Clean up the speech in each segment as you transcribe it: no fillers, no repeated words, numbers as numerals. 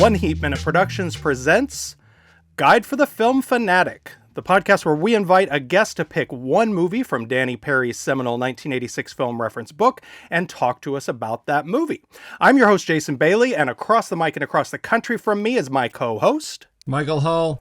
One Heat Minute Productions presents Guide for the Film Fanatic, the podcast where we invite a guest to pick one movie from Danny Perry's seminal 1986 film reference book and talk to us about that movie. I'm your host, Jason Bailey, and across the mic and across the country from me is my co-host, Michael Hull.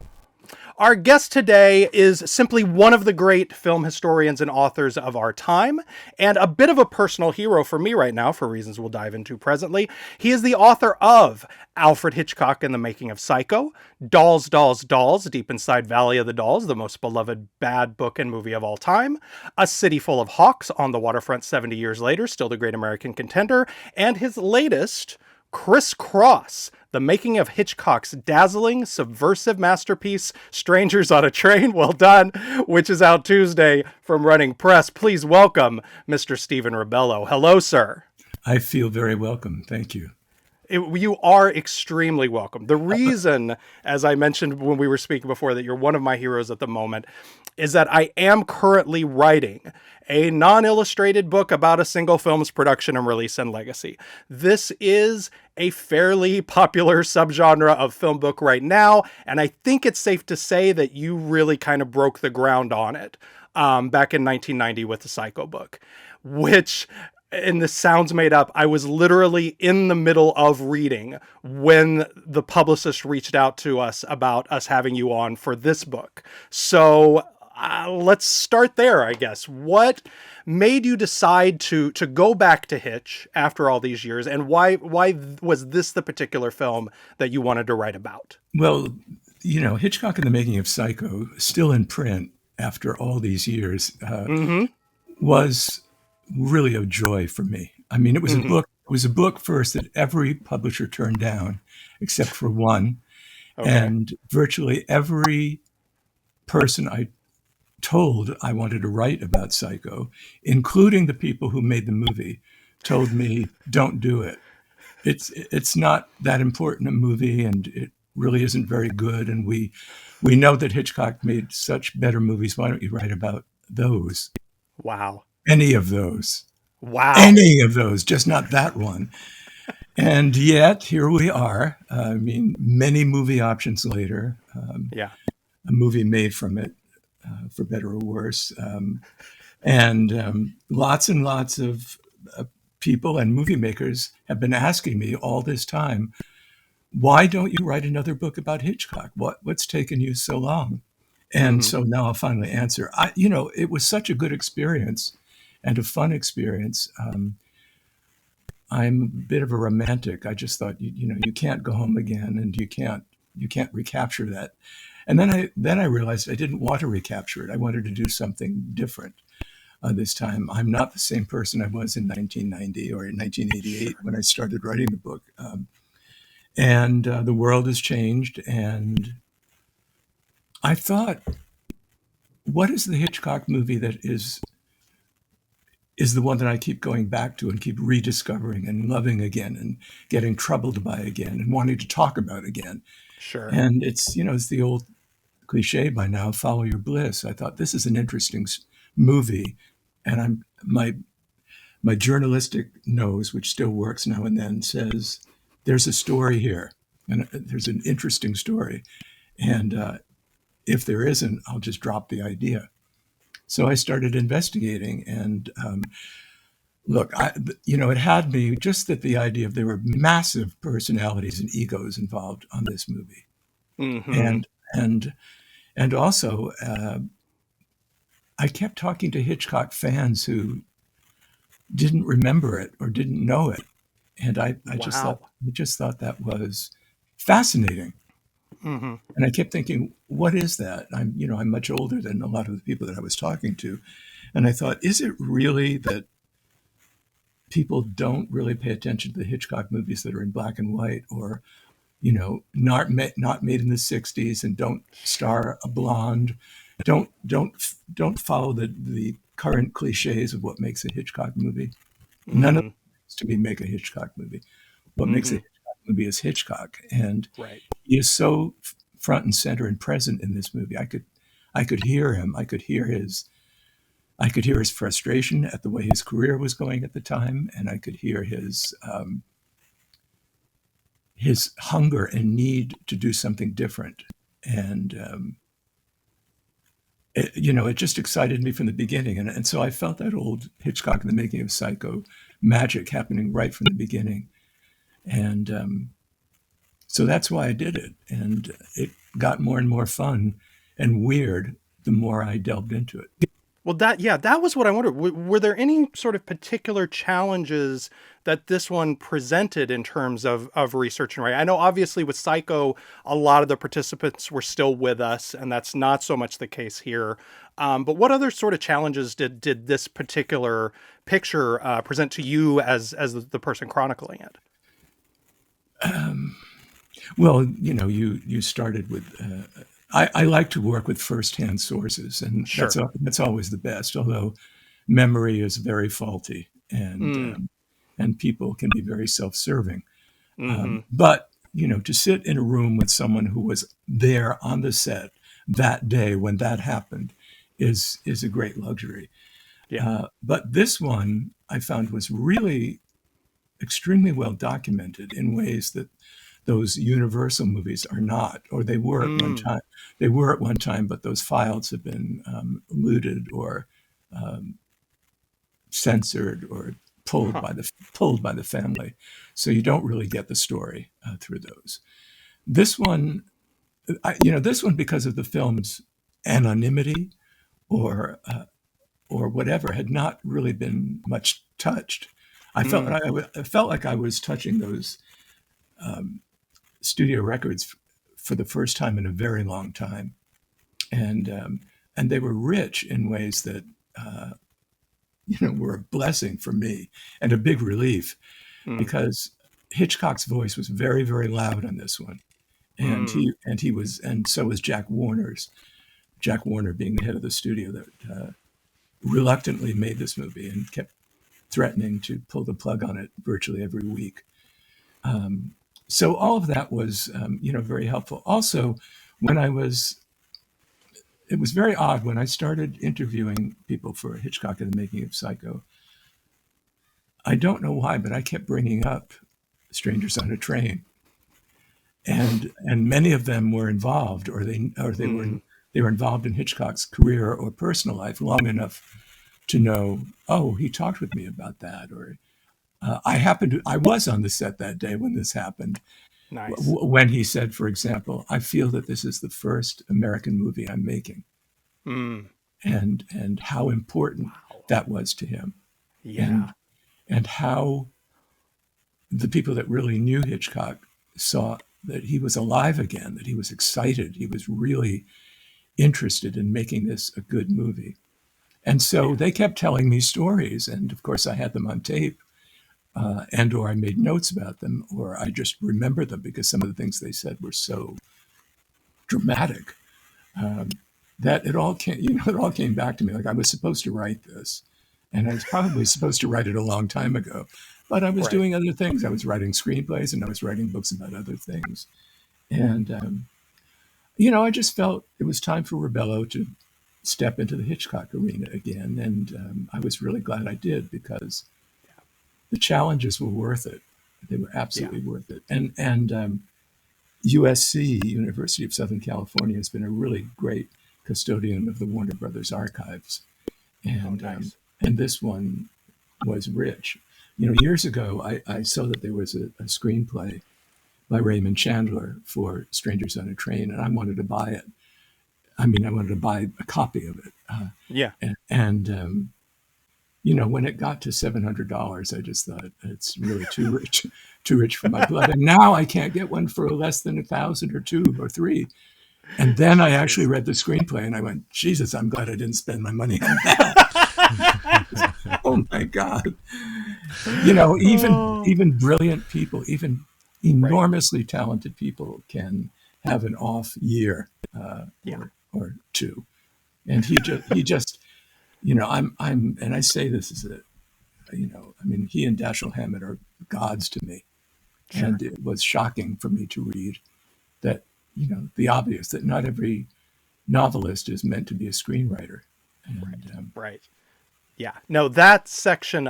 Our guest today is simply one of the great film historians and authors of our time, and a bit of a personal hero for me right now, for reasons we'll dive into presently. He is the author of Alfred Hitchcock and the Making of Psycho, Dolls, Dolls, Dolls, Deep Inside Valley of the Dolls, the most beloved bad book and movie of all time, A City Full of Hawks, On the Waterfront 70 Years Later, still the great American contender, and his latest, Criss Cross, the making of Hitchcock's dazzling, subversive masterpiece, Strangers on a Train, well done, which is out Tuesday from Running Press. Please welcome Mr. Stephen Rebello. Hello, sir. I feel very welcome. Thank you. You are extremely welcome. The reason, as I mentioned when we were speaking before, that you're one of my heroes at the moment is that I am currently writing a non-illustrated book about a single film's production and release and legacy. This is a fairly popular subgenre of film book right now, and I think it's safe to say that you really kind of broke the ground on it back in 1990 with the Psycho book, which... and this sounds made up, I was literally in the middle of reading when the publicist reached out to us about us having you on for this book. So let's start there, I guess. What made you decide to go back to Hitch after all these years, and why was this the particular film that you wanted to write about? Well, you know, Hitchcock and the Making of Psycho, still in print after all these years, was really a joy for me. I mean, it was a book. It was a book first that every publisher turned down, except for one, and virtually every person I told I wanted to write about Psycho, including the people who made the movie, told me, "Don't do it. It's not that important a movie, and it really isn't very good. And we know that Hitchcock made such better movies. Why don't you write about those?" Wow. Any of those. Wow. Any of those, just not that one. And yet, here we are. I mean, many movie options later. A movie made from it, for better or worse. And lots and lots of people and movie makers have been asking me all this time, why don't you write another book about Hitchcock? What's taken you so long? And so now I'll finally answer. It was such a good experience and a fun experience. I'm a bit of a romantic. I just thought, you can't go home again, and you can't recapture that. And then I realized I didn't want to recapture it. I wanted to do something different this time. I'm not the same person I was in 1990 or in 1988 when I started writing the book. And the world has changed, and I thought, what is the Hitchcock movie that is the one that I keep going back to and keep rediscovering and loving again and getting troubled by again and wanting to talk about again? Sure. And it's the old cliche by now, follow your bliss. I thought, this is an interesting movie, and my journalistic nose, which still works now and then, says there's a story here, and there's an interesting story, and if there isn't, I'll just drop the idea. So I started investigating, and look, it had me just that the idea of there were massive personalities and egos involved on this movie, and also I kept talking to Hitchcock fans who didn't remember it or didn't know it, and I just thought that was fascinating. And I kept thinking, what is that? I'm much older than a lot of the people that I was talking to. And I thought, is it really that people don't really pay attention to the Hitchcock movies that are in black and white, or, not made in the 60s and don't star a blonde, don't follow the current cliches of what makes a Hitchcock movie? None of it is to make a Hitchcock movie. What makes a Hitchcock movie is Hitchcock, and he is so front and center and present in this movie. I could hear him. I could hear his frustration at the way his career was going at the time, and I could hear his his hunger and need to do something different. And it just excited me from the beginning. And so I felt that old Hitchcock and the Making of Psycho magic happening right from the beginning. And so that's why I did it. And it got more and more fun and weird the more I delved into it. Well, that was what I wondered. Were there any sort of particular challenges that this one presented in terms of research and writing? I know obviously with Psycho, a lot of the participants were still with us, and that's not so much the case here. But what other sort of challenges did this particular picture present to you as the person chronicling it? Well, you started with. I like to work with firsthand sources, and Sure. that's always the best. Although memory is very faulty, and people can be very self-serving. Mm-hmm. But to sit in a room with someone who was there on the set that day when that happened is a great luxury. Yeah. But this one I found was really extremely well documented in ways that those Universal movies are not, or they were at one Mm. time. They were at one time, but those files have been looted or censored or pulled Huh. by the family, so you don't really get the story through those. This one, this one because of the film's anonymity or whatever had not really been much touched. Mm. I felt like I was touching those studio records for the first time in a very long time, and they were rich in ways that were a blessing for me and a big relief Mm. because Hitchcock's voice was very, very loud on this one, and Mm. he was, and so was Jack Warner's. Jack Warner being the head of the studio that reluctantly made this movie and kept threatening to pull the plug on it virtually every week. So all of that was, very helpful. Also, when it was very odd when I started interviewing people for Hitchcock and the Making of Psycho. I don't know why, but I kept bringing up Strangers on a Train, and many of them were involved, or Mm. they were involved in Hitchcock's career or personal life long enough to know, oh, he talked with me about that, or I was on the set that day when this happened. Nice. When he said, for example, I feel that this is the first American movie I'm making, Mm. and how important Wow. that was to him, Yeah. and how the people that really knew Hitchcock saw that he was alive again, that he was excited, he was really interested in making this a good movie. And so Yeah. they kept telling me stories, and of course I had them on tape, and or I made notes about them, or I just remember them because some of the things they said were so dramatic that it all came back to me. Like I was supposed to write this, and I was probably supposed to write it a long time ago, but I was Right. doing other things. I was writing screenplays, and I was writing books about other things, and I just felt it was time for Rebello to step into the Hitchcock arena again, and I was really glad I did because the challenges were worth it. They were Yeah. absolutely worth it. And USC, University of Southern California, has been a really great custodian of the Warner Brothers archives, Oh, and nice. and this one was rich. Years ago, I saw that there was a screenplay by Raymond Chandler for Strangers on a Train, and I wanted to buy it. I mean, I wanted to buy a copy of it, Yeah. and when it got to $700, I just thought it's really too rich for my blood. And now I can't get one for less than 1,000 or two or three. And then I actually Jeez. read the screenplay and I went, Jesus, I'm glad I didn't spend my money on that. Oh my God. Oh. Even brilliant people, even Right. enormously talented people can have an off year Yeah. or two. And he just, and I say this as I mean, he and Dashiell Hammett are gods to me. Sure. And it was shocking for me to read that, the obvious that not every novelist is meant to be a screenwriter. Right. And Right. Yeah. No, that section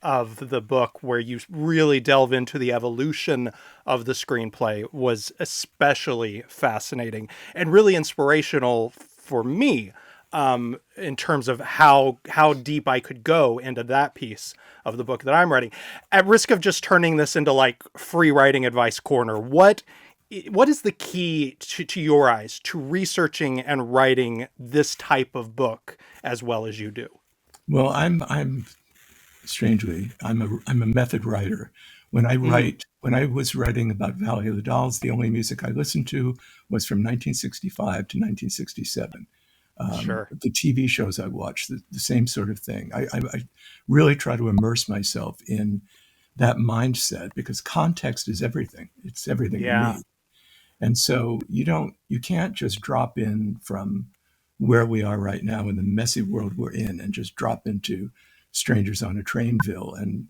of the book where you really delve into the evolution of the screenplay was especially fascinating and really inspirational for me, in terms of how deep I could go into that piece of the book that I'm writing. At risk of just turning this into like free writing advice corner, what is the key to your eyes to researching and writing this type of book as well as you do? Well, I'm strangely, I'm a method writer. When I Mm, write, when I was writing about Valley of the Dolls, the only music I listened to was from 1965 to 1967. sure. The TV shows I watched, the same sort of thing. I really try to immerse myself in that mindset because context is everything. It's everything to Yeah. me. And so you can't just drop in from where we are right now in the messy world we're in and just drop into Strangers on a Trainville and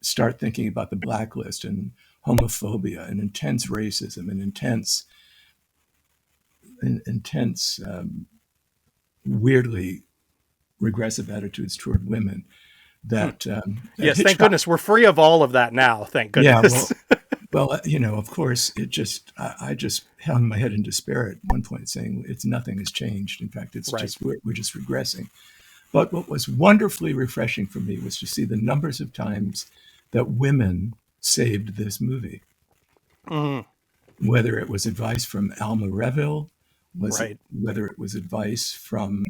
start thinking about the blacklist and homophobia and intense racism and intense weirdly regressive attitudes toward women Hmm. that Yes, thank Hitchcock. goodness we're free of all of that now. Thank Yeah, goodness. of course, I just hung my head in despair at one point, saying it's nothing has changed. In fact, it's Right. just we're just regressing. But what was wonderfully refreshing for me was to see the numbers of times that women saved this movie. Mm, Whether it was advice from Alma Reville, right. whether it was advice from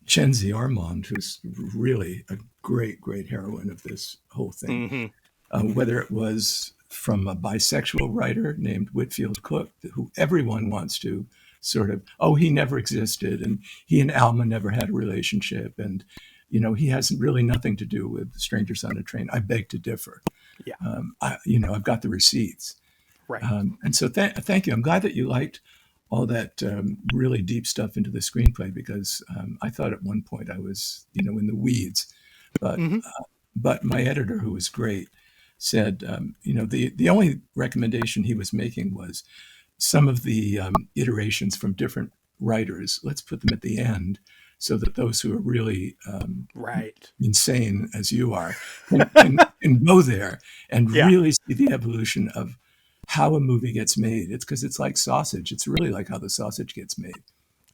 Chenzi Armand, who's really a great heroine of this whole thing, Hmm. whether it was from a bisexual writer named Whitfield Cook, who everyone wants to sort of, oh, he never existed, and he and Alma never had a relationship, and he has really nothing to do with Strangers on a Train. I beg to differ. Yeah. I've got the receipts, Right. and so thank you. I'm glad that you liked all that really deep stuff into the screenplay because I thought at one point I was, in the weeds, but Hmm. but my editor, who was great, said, the only recommendation he was making was some of the iterations from different writers. Let's put them at the end so that those who are really Right. insane as you are can go there and Yeah. really see the evolution of how a movie gets made. It's because it's like sausage. It's really like how the sausage gets made.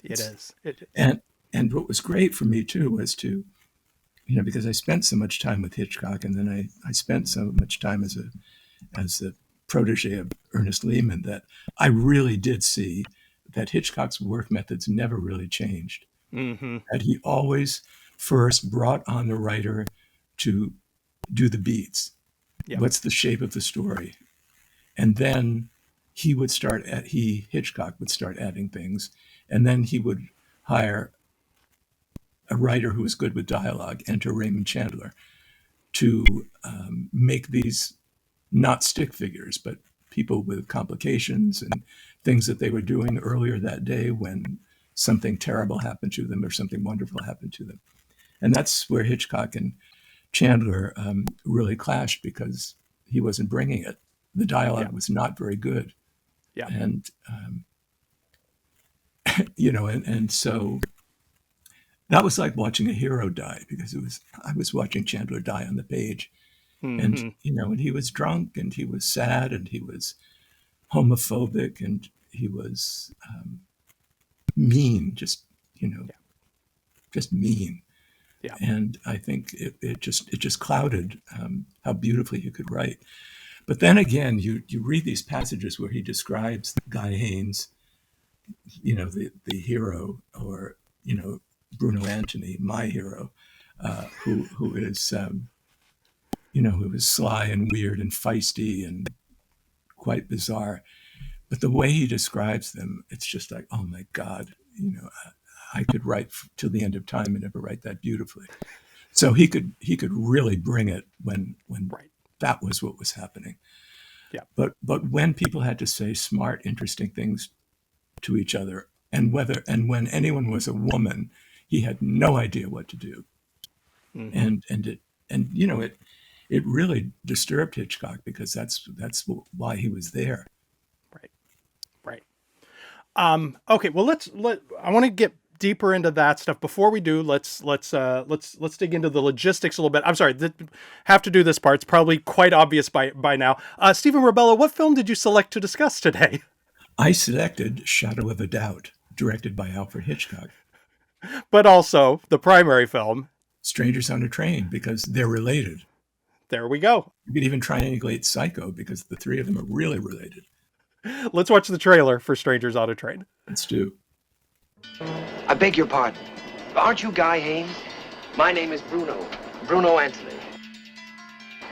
It It's is. It is. and what was great for me too was to because I spent so much time with Hitchcock, and then I spent so much time as a protege of Ernest Lehman that I really did see that Hitchcock's work methods never really changed. Hmm. That he always first brought on the writer to do the beats. Yep. What's the shape of the story? And then Hitchcock would start adding things, and then he would hire a writer who was good with dialogue, enter Raymond Chandler, to make these not stick figures, but people with complications and things that they were doing earlier that day when something terrible happened to them or something wonderful happened to them. And that's where Hitchcock and Chandler really clashed because he wasn't bringing it. The dialogue Yep. was not very good. Yep. And, and so that was like watching a hero die because I was watching Chandler die on the page. And, Hmm. and he was drunk and he was sad and he was homophobic and he was mean, Yeah. just mean. Yeah. And I think it just clouded how beautifully he could write. But then again, you read these passages where he describes Guy Haynes, the hero, or Bruno Antony, my hero, who is who is sly and weird and feisty and quite bizarre. But the way he describes them, it's just like, oh my God, I could write till the end of time and never write that beautifully. So he could really bring it when Right. that was what was happening. Yep. But when people had to say smart, interesting things to each other, and when anyone was a woman, he had no idea what to do. Hmm. And it really disturbed Hitchcock because that's why he was there. Right. Right. Okay. Well, I want to get deeper into that stuff. Before we do, let's dig into the logistics a little bit. I'm sorry, have to do this part. It's probably quite obvious by now. Stephen Rebello, what film did you select to discuss today? I selected Shadow of a Doubt, directed by Alfred Hitchcock. But also the primary film, Strangers on a Train, because they're related. There we go. You could even triangulate Psycho, because the three of them are really related. Let's watch the trailer for Strangers on a Train. Let's do. I beg your pardon. Aren't you Guy Haynes? My name is Bruno Anthony.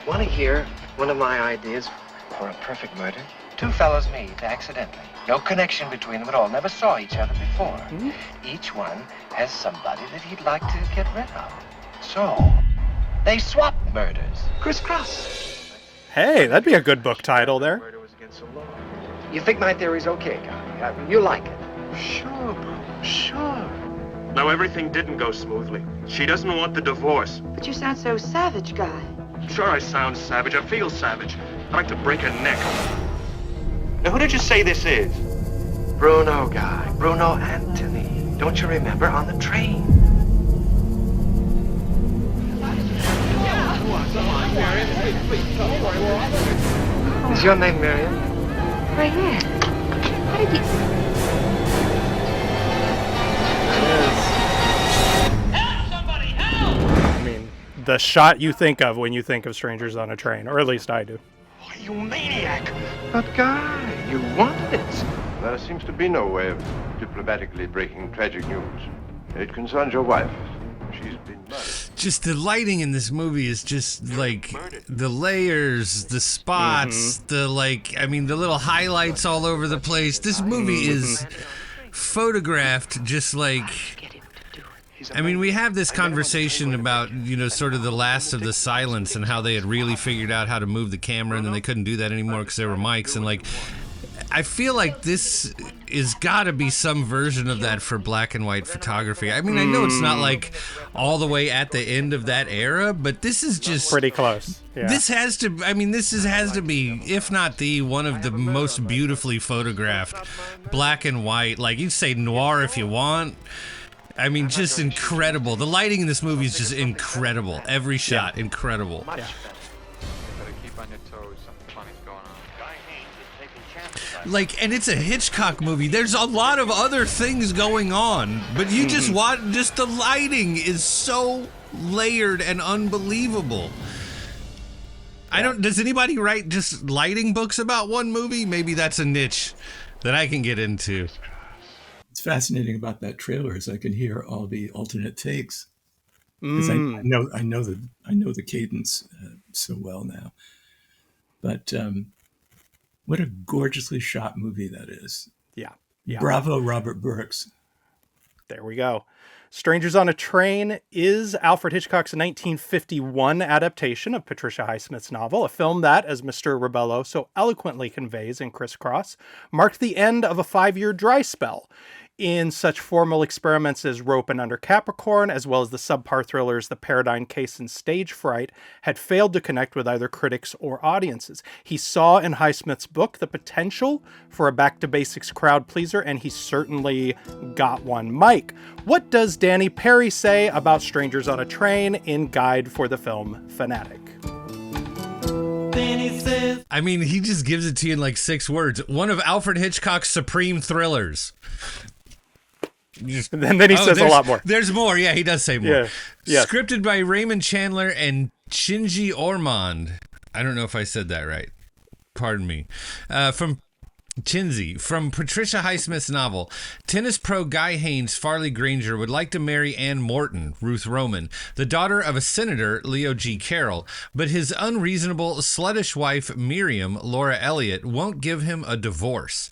Want to hear one of my ideas for a perfect murder? Two fellows meet accidentally. No connection between them at all. Never saw each other before. Mm-hmm. Each one has somebody that he'd like to get rid of. So, they swap murders. Criss Cross. Hey, that'd be a good book title there. Murder was against the law. You think my theory's okay, Guy? You like it? Sure, Bruno, sure. No, everything didn't go smoothly. She doesn't want the divorce. But you sound so savage, Guy. Sure, I sound savage. I feel savage. I'd like to break her neck. Now, who did you say this is? Bruno, Guy. Bruno Anthony. Don't you remember, on the train? Is your name Miriam? Right here. How did you... I mean, the shot you think of when you think of Strangers on a Train, or at least I do. Oh, you maniac! But Guy, you wanted it. There seems to be no way of diplomatically breaking tragic news. It concerns your wife. She's been murdered. Just the lighting in this movie is just like the layers, the spots, the the little highlights all over the place. This movie is photographed just like... I mean, we have this conversation about, sort of the last of the silence and how they had really figured out how to move the camera and then they couldn't do that anymore because there were mics. And I feel like this is got to be some version of that for black and white photography. I mean, I know it's not like all the way at the end of that era, but this is just pretty close. Yeah. This has to be, if not one of the most beautifully photographed black and white, like you say noir if you want. I mean, just incredible. The lighting in this movie is just incredible. Every shot, incredible. Better keep on your toes. Something funny's going on. Guy Haynes is taking chances. And it's a Hitchcock movie. There's a lot of other things going on, but you just watch. Just the lighting is so layered and unbelievable. Does anybody write just lighting books about one movie? Maybe that's a niche that I can get into. What's fascinating about that trailer is I can hear all the alternate takes because I know the cadence so well now. But what a gorgeously shot movie that is! Yeah. Bravo, Robert Burks. There we go. Strangers on a Train is Alfred Hitchcock's 1951 adaptation of Patricia Highsmith's novel, a film that, as Mr. Rebello so eloquently conveys in Criss Cross, marked the end of a 5-year dry spell in such formal experiments as Rope and Under Capricorn, as well as the subpar thrillers The Paradigm Case and Stage Fright, had failed to connect with either critics or audiences. He saw in Highsmith's book the potential for a back-to-basics crowd pleaser, and he certainly got one. Mike, what does Danny Perry say about Strangers on a Train in Guide for the Film Fanatic? I mean, he just gives it to you in 6 words. One of Alfred Hitchcock's supreme thrillers. And then he says a lot more. There's more. Yeah, he does say more. Yeah. Yes. Scripted by Raymond Chandler and Shinji Ormond. I don't know if I said that right. Pardon me. From Patricia Highsmith's novel, tennis pro Guy Haynes Farley Granger would like to marry Ann Morton, Ruth Roman, the daughter of a senator, Leo G. Carroll, but his unreasonable, sluttish wife, Miriam, Laura Elliott, won't give him a divorce.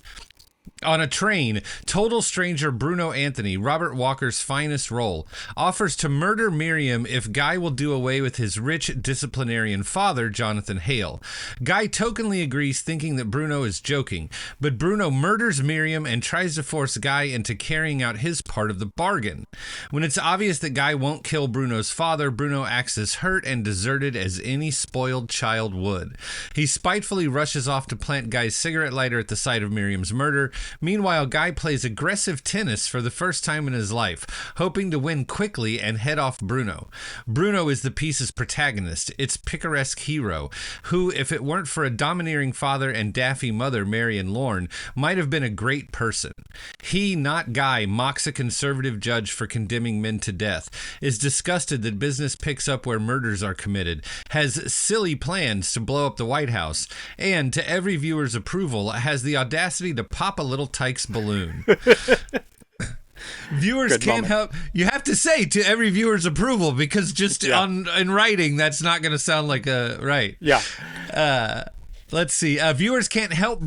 On a Train, total stranger Bruno Anthony, Robert Walker's finest role, offers to murder Miriam if Guy will do away with his rich disciplinarian father, Jonathan Hale. Guy tokenly agrees, thinking that Bruno is joking, but Bruno murders Miriam and tries to force Guy into carrying out his part of the bargain. When it's obvious that Guy won't kill Bruno's father, Bruno acts as hurt and deserted as any spoiled child would. He spitefully rushes off to plant Guy's cigarette lighter at the site of Miriam's murder. Meanwhile, Guy plays aggressive tennis for the first time in his life, hoping to win quickly and head off Bruno. Bruno is the piece's protagonist, its picaresque hero, who, if it weren't for a domineering father and daffy mother, Marion Lorne, might have been a great person. He, not Guy, mocks a conservative judge for condemning men to death, is disgusted that business picks up where murders are committed, has silly plans to blow up the White House, and, to every viewer's approval, has the audacity to pop a little Tykes balloon. Viewers Good can't moment. help. You have to say to every viewer's approval, because just in writing, that's not going to sound like a right. Yeah. Let's see. Viewers can't help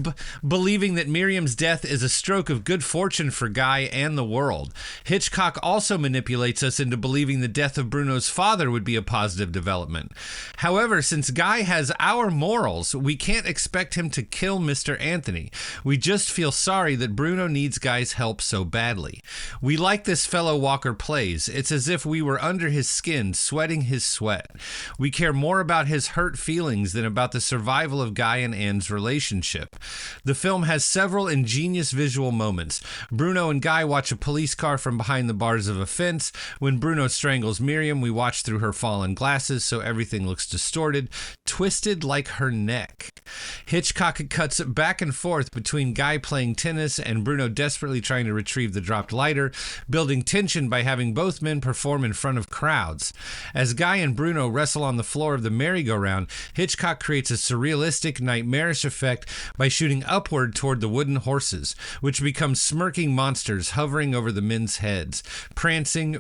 believing that Miriam's death is a stroke of good fortune for Guy and the world. Hitchcock also manipulates us into believing the death of Bruno's father would be a positive development. However, since Guy has our morals, we can't expect him to kill Mr. Anthony. We just feel sorry that Bruno needs Guy's help so badly. We like this fellow Walker plays. It's as if we were under his skin, sweating his sweat. We care more about his hurt feelings than about the survival of Guy and Anne's relationship. The film has several ingenious visual moments. Bruno and Guy watch a police car from behind the bars of a fence. When Bruno strangles Miriam, we watch through her fallen glasses, so everything looks distorted, twisted like her neck. Hitchcock cuts back and forth between Guy playing tennis and Bruno desperately trying to retrieve the dropped lighter, building tension by having both men perform in front of crowds. As Guy and Bruno wrestle on the floor of the merry-go-round, Hitchcock creates a surrealistic, nightmarish effect by shooting upward toward the wooden horses, which become smirking monsters hovering over the men's heads, prancing.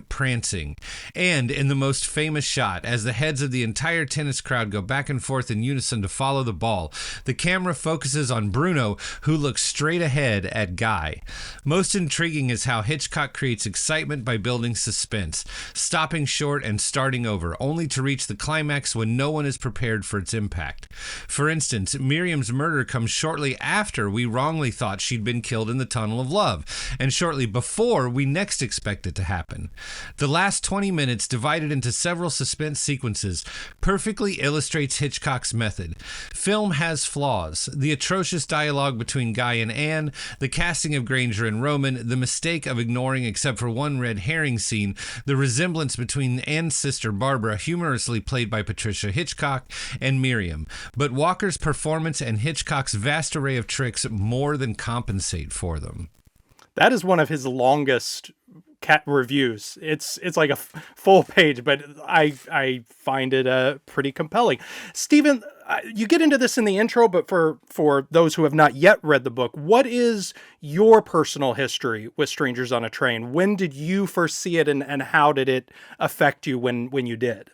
And in the most famous shot, as the heads of the entire tennis crowd go back and forth in unison to follow the ball, the camera focuses on Bruno, who looks straight ahead at Guy. Most intriguing is how Hitchcock creates excitement by building suspense, stopping short and starting over, only to reach the climax when no one is prepared for its impact. For instance, Miriam's murder comes shortly after we wrongly thought she'd been killed in the Tunnel of Love, and shortly before we next expect it to happen. The last 20 minutes, divided into several suspense sequences, perfectly illustrates Hitchcock's method. Film has flaws. The atrocious dialogue between Guy and Anne, the casting of Granger and Roman, the mistake of ignoring, except for one red herring scene, the resemblance between Anne's sister Barbara, humorously played by Patricia Hitchcock, and Miriam. But Walker's performance and Hitchcock's vast array of tricks more than compensate for them. That is one of his longest cat reviews. It's like a full page, but I find it pretty compelling. Stephen, you get into this in the intro, but for those who have not yet read the book, what is your personal history with Strangers on a Train? When did you first see it, and how did it affect you when you did?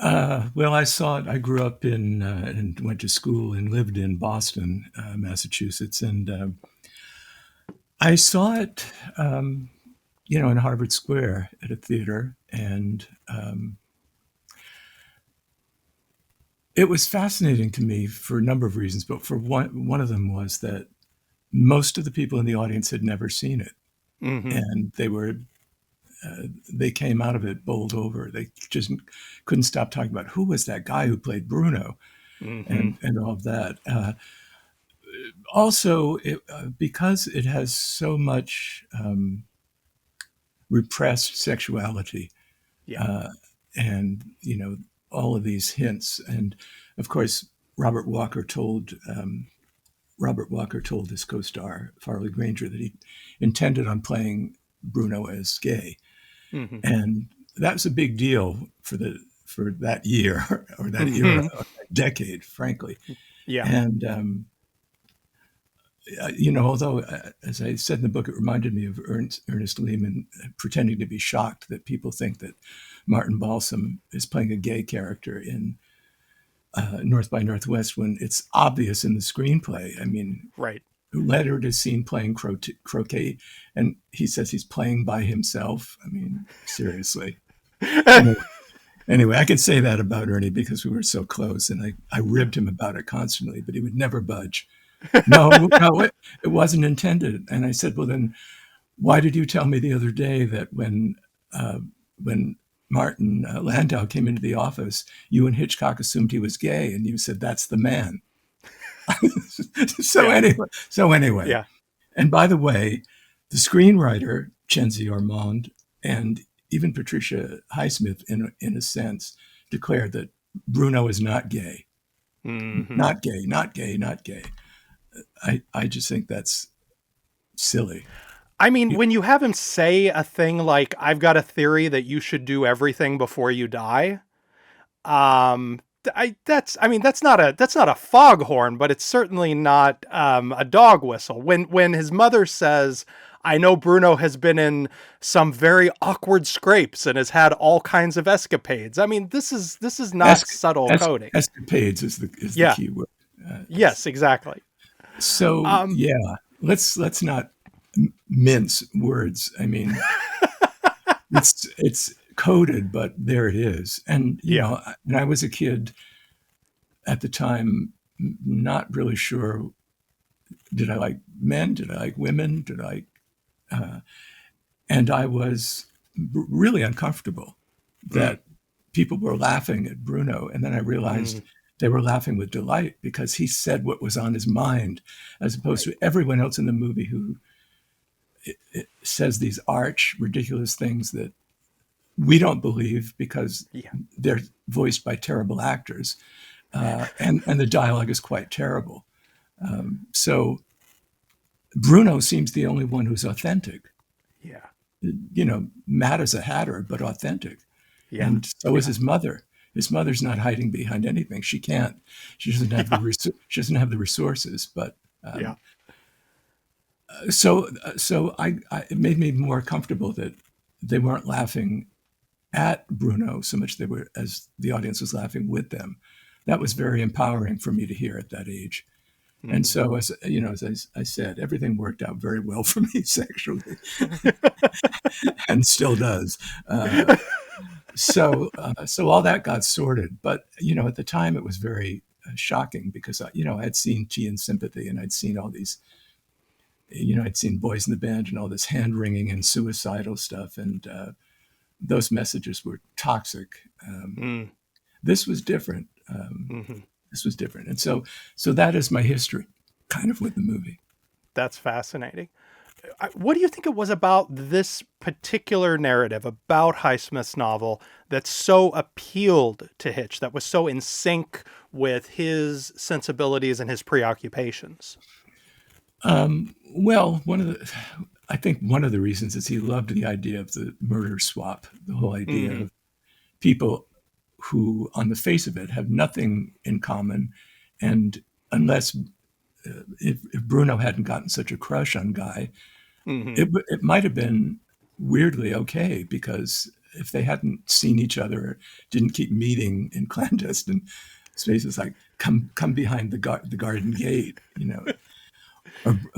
Well, I saw it. I grew up in and went to school and lived in Boston, Massachusetts, and I saw it, in Harvard Square at a theater, and it was fascinating to me for a number of reasons. But for one of them was that most of the people in the audience had never seen it, and they came out of it bowled over. They just couldn't stop talking about who was that guy who played Bruno, and all of that. Also, because it has so much repressed sexuality, and all of these hints, and of course Robert Walker told his co-star Farley Granger that he intended on playing Bruno as gay. And that was a big deal for that year or that era, or that decade, frankly. Yeah. And although as I said in the book, it reminded me of Ernest Lehman pretending to be shocked that people think that Martin Balsam is playing a gay character in North by Northwest when it's obvious in the screenplay. I mean, right. Who led her to seen playing croquet, and he says he's playing by himself. I mean, seriously. Anyway, I can say that about Ernie because we were so close, and I ribbed him about it constantly, but he would never budge. No, it wasn't intended. And I said, well, then why did you tell me the other day that when Martin Landau came into the office, you and Hitchcock assumed he was gay, and you said, that's the man. So anyway, yeah. And by the way, the screenwriter, Chenzi Ormond, and even Patricia Highsmith, in a sense, declared that Bruno is not gay. Mm-hmm. Not gay, not gay, not gay. I just think that's silly. I mean, when you have him say a thing like, I've got a theory that you should do everything before you die. That's not a foghorn, but it's certainly not a dog whistle. When his mother says, I know Bruno has been in some very awkward scrapes and has had all kinds of escapades. I mean, this is not subtle coding. Escapades is the key word. Yes, exactly. So let's not mince words. I mean, it's coded, but there it is. And you know, when I was a kid at the time, not really sure. Did I like men? Did I like women? Did I? And I was really uncomfortable that people were laughing at Bruno, and then I realized they were laughing with delight because he said what was on his mind, as opposed to everyone else in the movie who it says these arch, ridiculous things that we don't believe because they're voiced by terrible actors, and the dialogue is quite terrible. So Bruno seems the only one who's authentic. Yeah. You know, Matt is a hatter, but authentic. Yeah. And so is his mother. His mother's not hiding behind anything. She can't. She doesn't have she doesn't have the resources. But so it made me more comfortable that they weren't laughing at Bruno so much as the audience was laughing with them. That was very empowering for me to hear at that age. And so, as you know, as I said, everything worked out very well for me sexually, and still does. So all that got sorted. But you know, at the time, it was very shocking because I had seen Tea and Sympathy, and I'd seen all these. I'd seen Boys in the Band and all this hand wringing and suicidal stuff, and those messages were toxic. This was different. This was different. And so that is my history kind of with the movie. That's fascinating. What do you think it was about this particular narrative, about Highsmith's novel, that so appealed to Hitch, that was so in sync with his sensibilities and his preoccupations? Well, I think one of the reasons is he loved the idea of the murder swap, the whole idea of people who, on the face of it, have nothing in common. And unless, if Bruno hadn't gotten such a crush on Guy, it might have been weirdly okay, because if they hadn't seen each other or didn't keep meeting in clandestine spaces, like come behind the garden gate,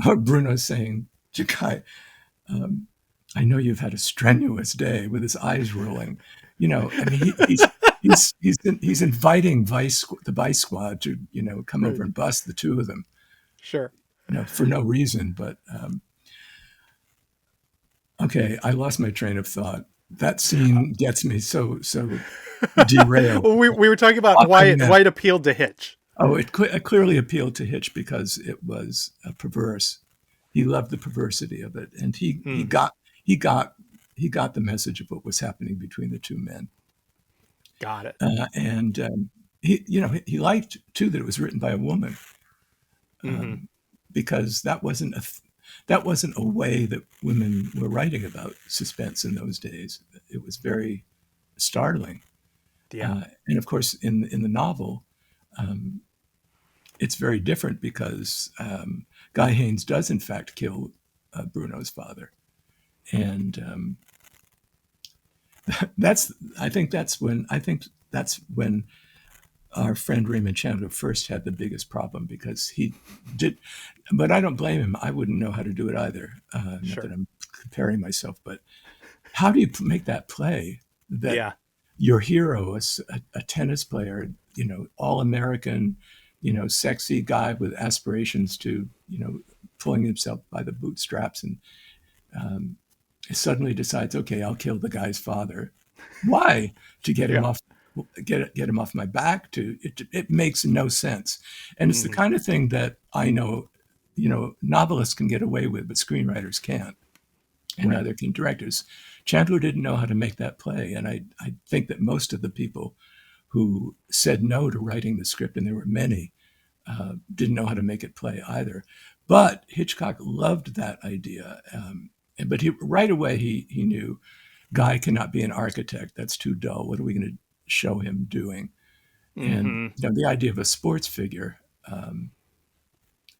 or Bruno saying to Guy, I know you've had a strenuous day, with his eyes rolling. I mean, he's inviting the Vice Squad to come over and bust the two of them. Sure. For no reason. But okay, I lost my train of thought. That scene gets me so derailed. Well, we were talking about why it appealed to Hitch. Oh, it clearly appealed to Hitch because it was perverse. He loved the perversity of it, and he got the message of what was happening between the two men. Got it. And he liked too that it was written by a woman, because that wasn't a way that women were writing about suspense in those days. It was very startling. Yeah. And of course, in the novel, it's very different because Guy Haynes does in fact kill Bruno's father, and I think that's when our friend Raymond Chandler first had the biggest problem, because he did, but I don't blame him. I wouldn't know how to do it either. Not that I'm comparing myself, but how do you make that play that your hero is a tennis player, all American, sexy guy with aspirations to, pulling himself by the bootstraps, and suddenly decides, okay, I'll kill the guy's father. Why? To get him off, get him off my back. It makes no sense. And it's the kind of thing that I know novelists can get away with, but screenwriters can't, and neither can directors. Chandler didn't know how to make that play, and I think that most of the people who said no to writing the script, and there were many, didn't know how to make it play either. But Hitchcock loved that idea, but right away he knew Guy cannot be an architect. That's too dull. What are we going to show him doing? And the idea of a sports figure,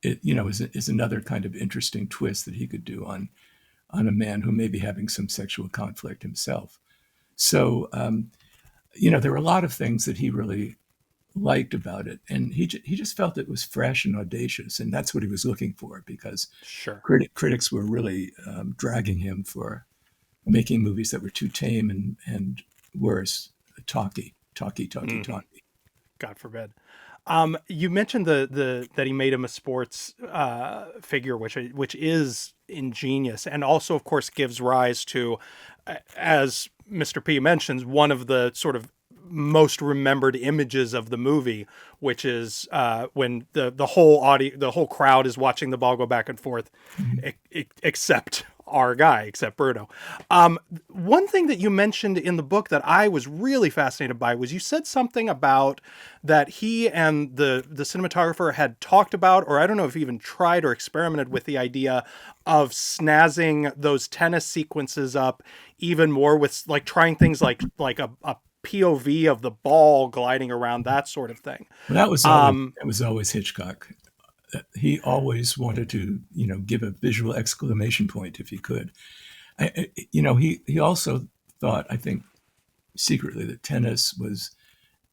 is another kind of interesting twist that he could do on a man who may be having some sexual conflict himself. So, there were a lot of things that he really liked about it, and he just felt it was fresh and audacious, and that's what he was looking for, because critics were really dragging him for making movies that were too tame and worse, talky. God forbid. You mentioned that he made him a sports figure, which is ingenious, and also, of course, gives rise to, as Mr. P mentions, one of the sort of most remembered images of the movie, which is when the whole crowd is watching the ball go back and forth, except Bruno. One thing that you mentioned in the book that I was really fascinated by was you said something about that he and the cinematographer had talked about, or I don't know if he even tried or experimented with the idea of snazzing those tennis sequences up even more with like trying things like a POV of the ball gliding around, that sort of thing. Well, that was always Hitchcock. He always wanted to, give a visual exclamation point if he could. He also thought, I think, secretly, that tennis was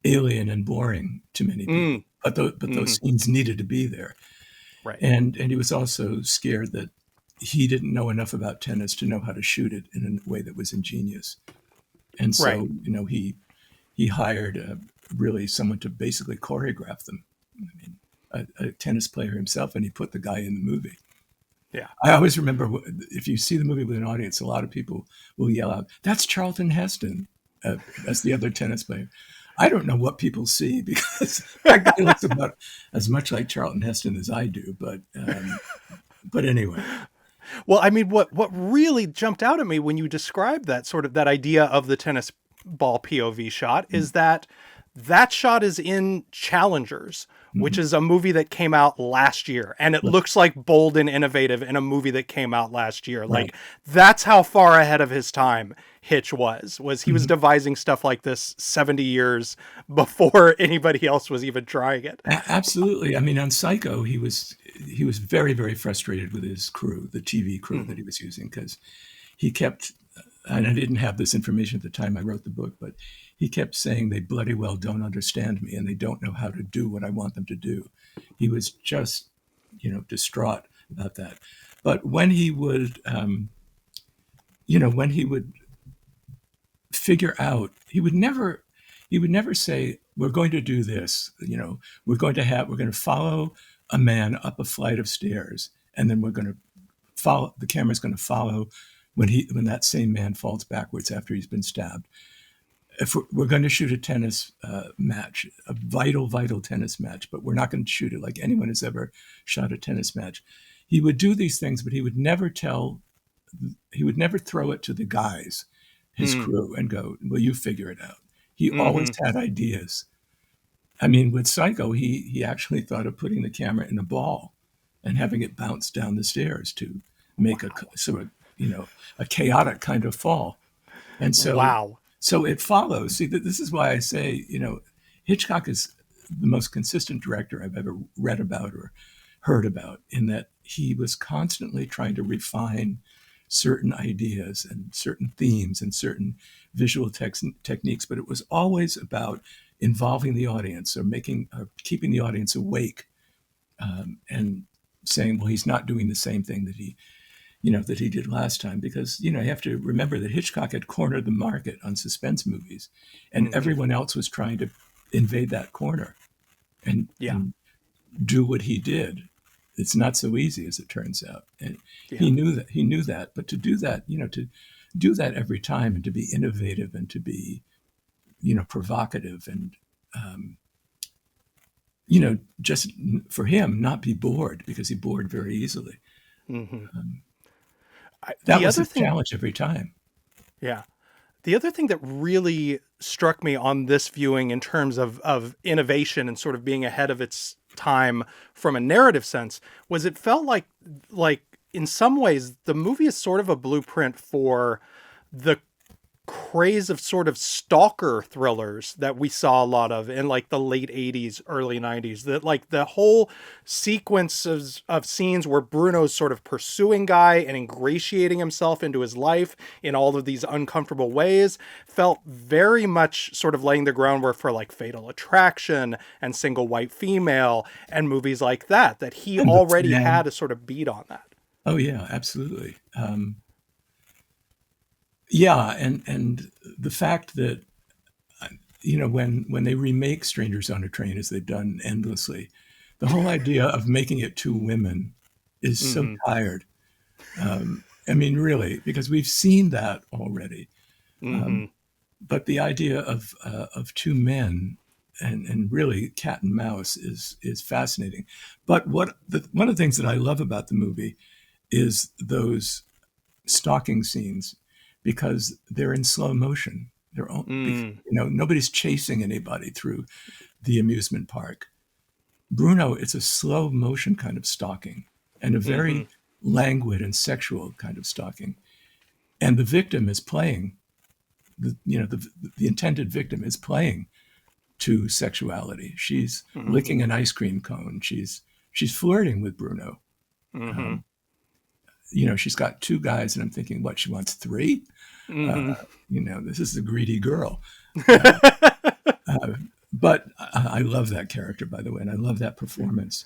alien and boring to many people, but those scenes needed to be there. Right. And he was also scared that he didn't know enough about tennis to know how to shoot it in a way that was ingenious. And so, he hired really someone to basically choreograph them. I mean, a tennis player himself, and he put the guy in the movie. Yeah. I always remember, if you see the movie with an audience, a lot of people will yell out, "That's Charlton Heston," as the other tennis player. I don't know what people see, because that guy looks about as much like Charlton Heston as I do. But anyway. Well, I mean, what really jumped out at me when you described that sort of that idea of the tennis ball POV shot is that shot is in Challengers, which is a movie that came out last year, and it looks like bold and innovative in a movie that came out last year. Like, that's how far ahead of his time Hitch was he was devising stuff like this 70 years before anybody else was even trying it. Absolutely. I mean, on Psycho, he was very, very frustrated with his crew, the TV crew that he was using, because he kept, and I didn't have this information at the time I wrote the book, but he kept saying they bloody well don't understand me, and they don't know how to do what I want them to do. He was just, distraught about that. But when he would, figure out, he would never say, "We're going to do this. We're going to follow a man up a flight of stairs, and then we're going to follow. The camera's going to follow when that same man falls backwards after he's been stabbed. If we're going to shoot a tennis match, a vital tennis match, but we're not going to shoot it like anyone has ever shot a tennis match." He would do these things, but he would never throw it to the guys, his crew, and go, "Well, you figure it out." He always had ideas. I mean, with Psycho, he actually thought of putting the camera in a ball and having it bounce down the stairs to make a sort of, a chaotic kind of fall. And so, so it follows. See, this is why I say, Hitchcock is the most consistent director I've ever read about or heard about, in that he was constantly trying to refine certain ideas and certain themes and certain visual techniques, but it was always about involving the audience or keeping the audience awake, and saying, well, he's not doing the same thing that he did last time, because, you have to remember that Hitchcock had cornered the market on suspense movies, and everyone else was trying to invade that corner and do what he did. It's not so easy, as it turns out. And he knew that, but to do that, to do that every time, and to be innovative, and to be, provocative, and, just for him not be bored, because he bored very easily. Mm-hmm. That The was other a thing, challenge every time. yeah. The other thing that really struck me on this viewing in terms of innovation and sort of being ahead of its time from a narrative sense was it felt like in some ways the movie is sort of a blueprint for the craze of sort of stalker thrillers that we saw a lot of in like the late 80s, early 90s. That like the whole sequence of scenes where Bruno's sort of pursuing Guy and ingratiating himself into his life in all of these uncomfortable ways felt very much sort of laying the groundwork for like Fatal Attraction and Single White Female and movies like that he And already The Flag. had a sort of beat on that. Oh yeah, absolutely. Yeah, and the fact that when they remake Strangers on a Train, as they've done endlessly, the whole idea of making it two women is so tired. I mean, really, because we've seen that already. But the idea of two men and really cat and mouse is fascinating. But one of the things that I love about the movie is those stalking scenes, because they're in slow motion. They're all, nobody's chasing anybody through the amusement park. Bruno, it's a slow motion kind of stalking, and a very languid and sexual kind of stalking. And the victim is playing, the intended victim is playing to sexuality. She's licking an ice cream cone. She's flirting with Bruno. She's got two guys, and I'm thinking, what, she wants three? This is a greedy girl. But I love that character, by the way, and I love that performance.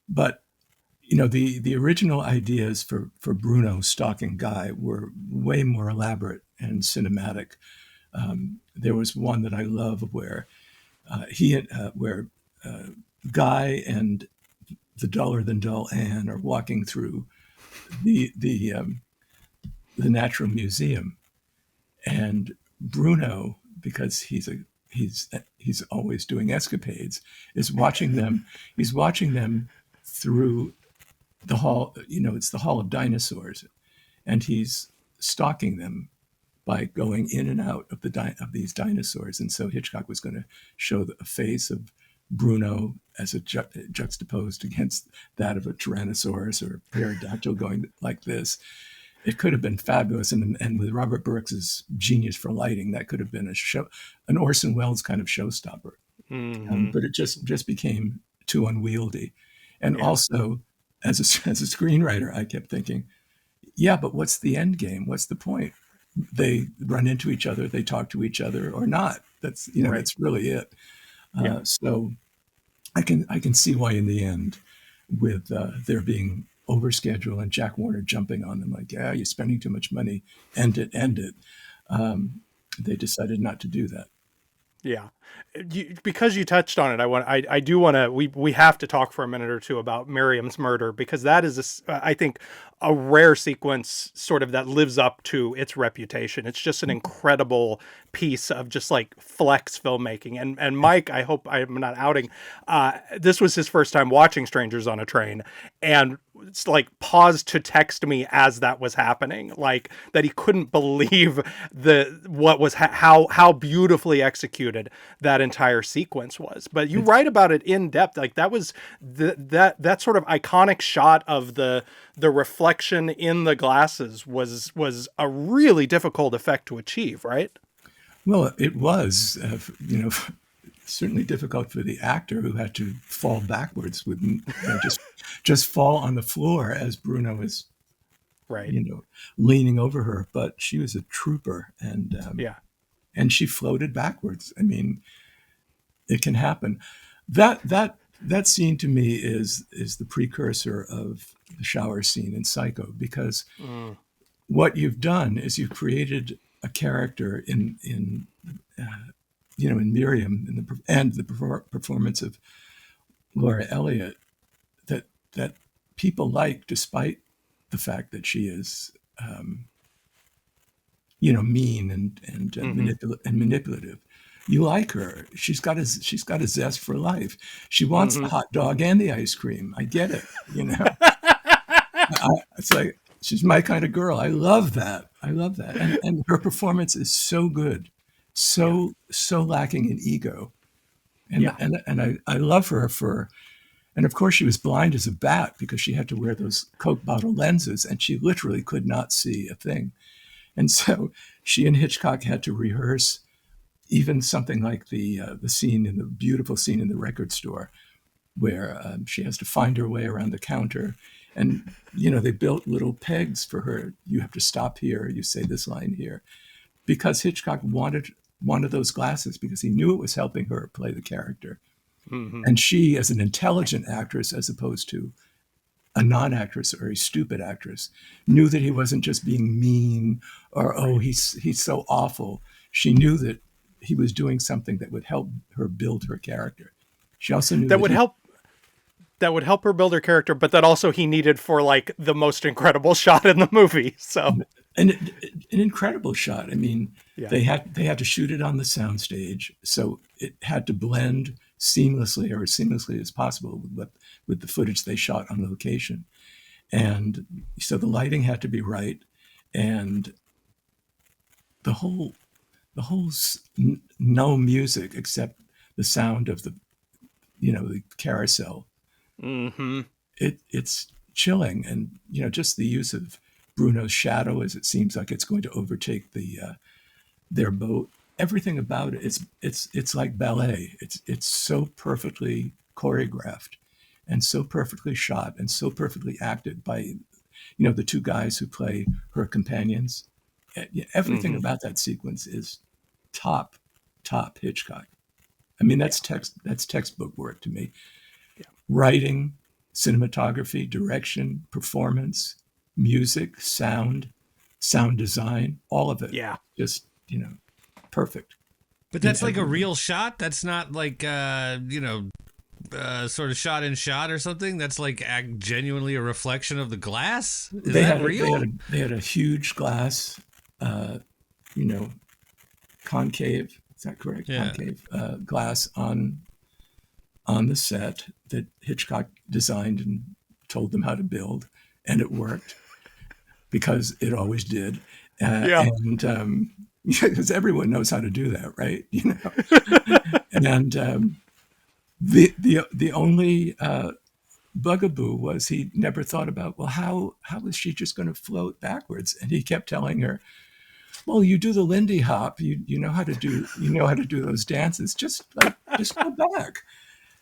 But the original ideas for Bruno stalking Guy were way more elaborate and cinematic. There was one that I love where Guy and the duller than dull Anne are walking through the Natural Museum, and Bruno, because he's always doing escapades, is watching them. He's watching them through the hall. It's the Hall of Dinosaurs, and he's stalking them by going in and out of these dinosaurs. And so Hitchcock was going to show a face of Bruno as a juxtaposed against that of a Tyrannosaurus or a pterodactyl going like this. It could have been fabulous, and with Robert Burks' genius for lighting, that could have been an Orson Welles kind of showstopper. But it just became too unwieldy. And also, as a screenwriter, I kept thinking, yeah, but what's the end game? What's the point? They run into each other, they talk to each other, or not. That's that's really it. So I can see why in the end, with there being overschedule and Jack Warner jumping on them like, yeah, you're spending too much money, end it. They decided not to do that. Yeah. Because you touched on it, I do want to, we have to talk for a minute or two about Miriam's murder, because that is, I think, a rare sequence sort of that lives up to its reputation. It's just an incredible piece of just like flex filmmaking. And Mike, I hope I'm not outing, this was his first time watching Strangers on a Train, and it's like paused to text me as that was happening, like that he couldn't believe how beautifully executed that entire sequence was. But you write about it in depth, like that was that sort of iconic shot of the reflection in the glasses was a really difficult effect to achieve, right? Well, it was, certainly difficult for the actor, who had to fall backwards with just fall on the floor as Bruno is leaning over her. But she was a trooper, and and she floated backwards. I mean, it can happen. That scene to me is the precursor of the shower scene in Psycho, because what you've done is you've created a character in Miriam and the performance of Laura Elliott that people like, despite the fact that she is mean and manipulative. You like her. She's got a zest for life. She wants the hot dog and the ice cream. I get it. It's like she's my kind of girl. I love that. I love that. And her performance is so good, so lacking in ego. And I love her for. And of course, she was blind as a bat because she had to wear those Coke bottle lenses, and she literally could not see a thing. And so she and Hitchcock had to rehearse even something like the scene in the beautiful scene in the record store where she has to find her way around the counter. And, they built little pegs for her. You have to stop here. You say this line here. Because Hitchcock wanted those glasses because he knew it was helping her play the character. Mm-hmm. And she, as an intelligent actress, as opposed to a non-actress or a stupid actress, knew that he wasn't just being mean or, oh, he's so awful. She knew that he was doing something that would help her build her character. She also knew that would help her build her character, but that also he needed for like the most incredible shot in the movie. So an incredible shot. I mean, they had to shoot it on the soundstage, so it had to blend seamlessly or as seamlessly as possible with the footage they shot on location. And so the lighting had to be right, and the whole no music except the sound of the carousel. Mm-hmm. It's chilling, and just the use of Bruno's shadow as it seems like it's going to overtake their boat. Everything about it, it's like ballet. It's so perfectly choreographed, and so perfectly shot, and so perfectly acted by the two guys who play her companions. Everything about that sequence is top Hitchcock. I mean, that's textbook work to me. Writing, cinematography, direction, performance, music, sound design, all of it. Yeah. Just, perfect. But that's like a real shot? That's not like, sort of shot in shot or something? That's like genuinely a reflection of the glass? Is that real? They had a huge glass, concave. Is that correct? Yeah. Concave glass on the set that Hitchcock designed and told them how to build, and it worked because it always did. And because everyone knows how to do that, right? And the only bugaboo was he never thought about, well, how is she just going to float backwards? And he kept telling her, well, you do the Lindy Hop, you know how to do those dances. Just go back.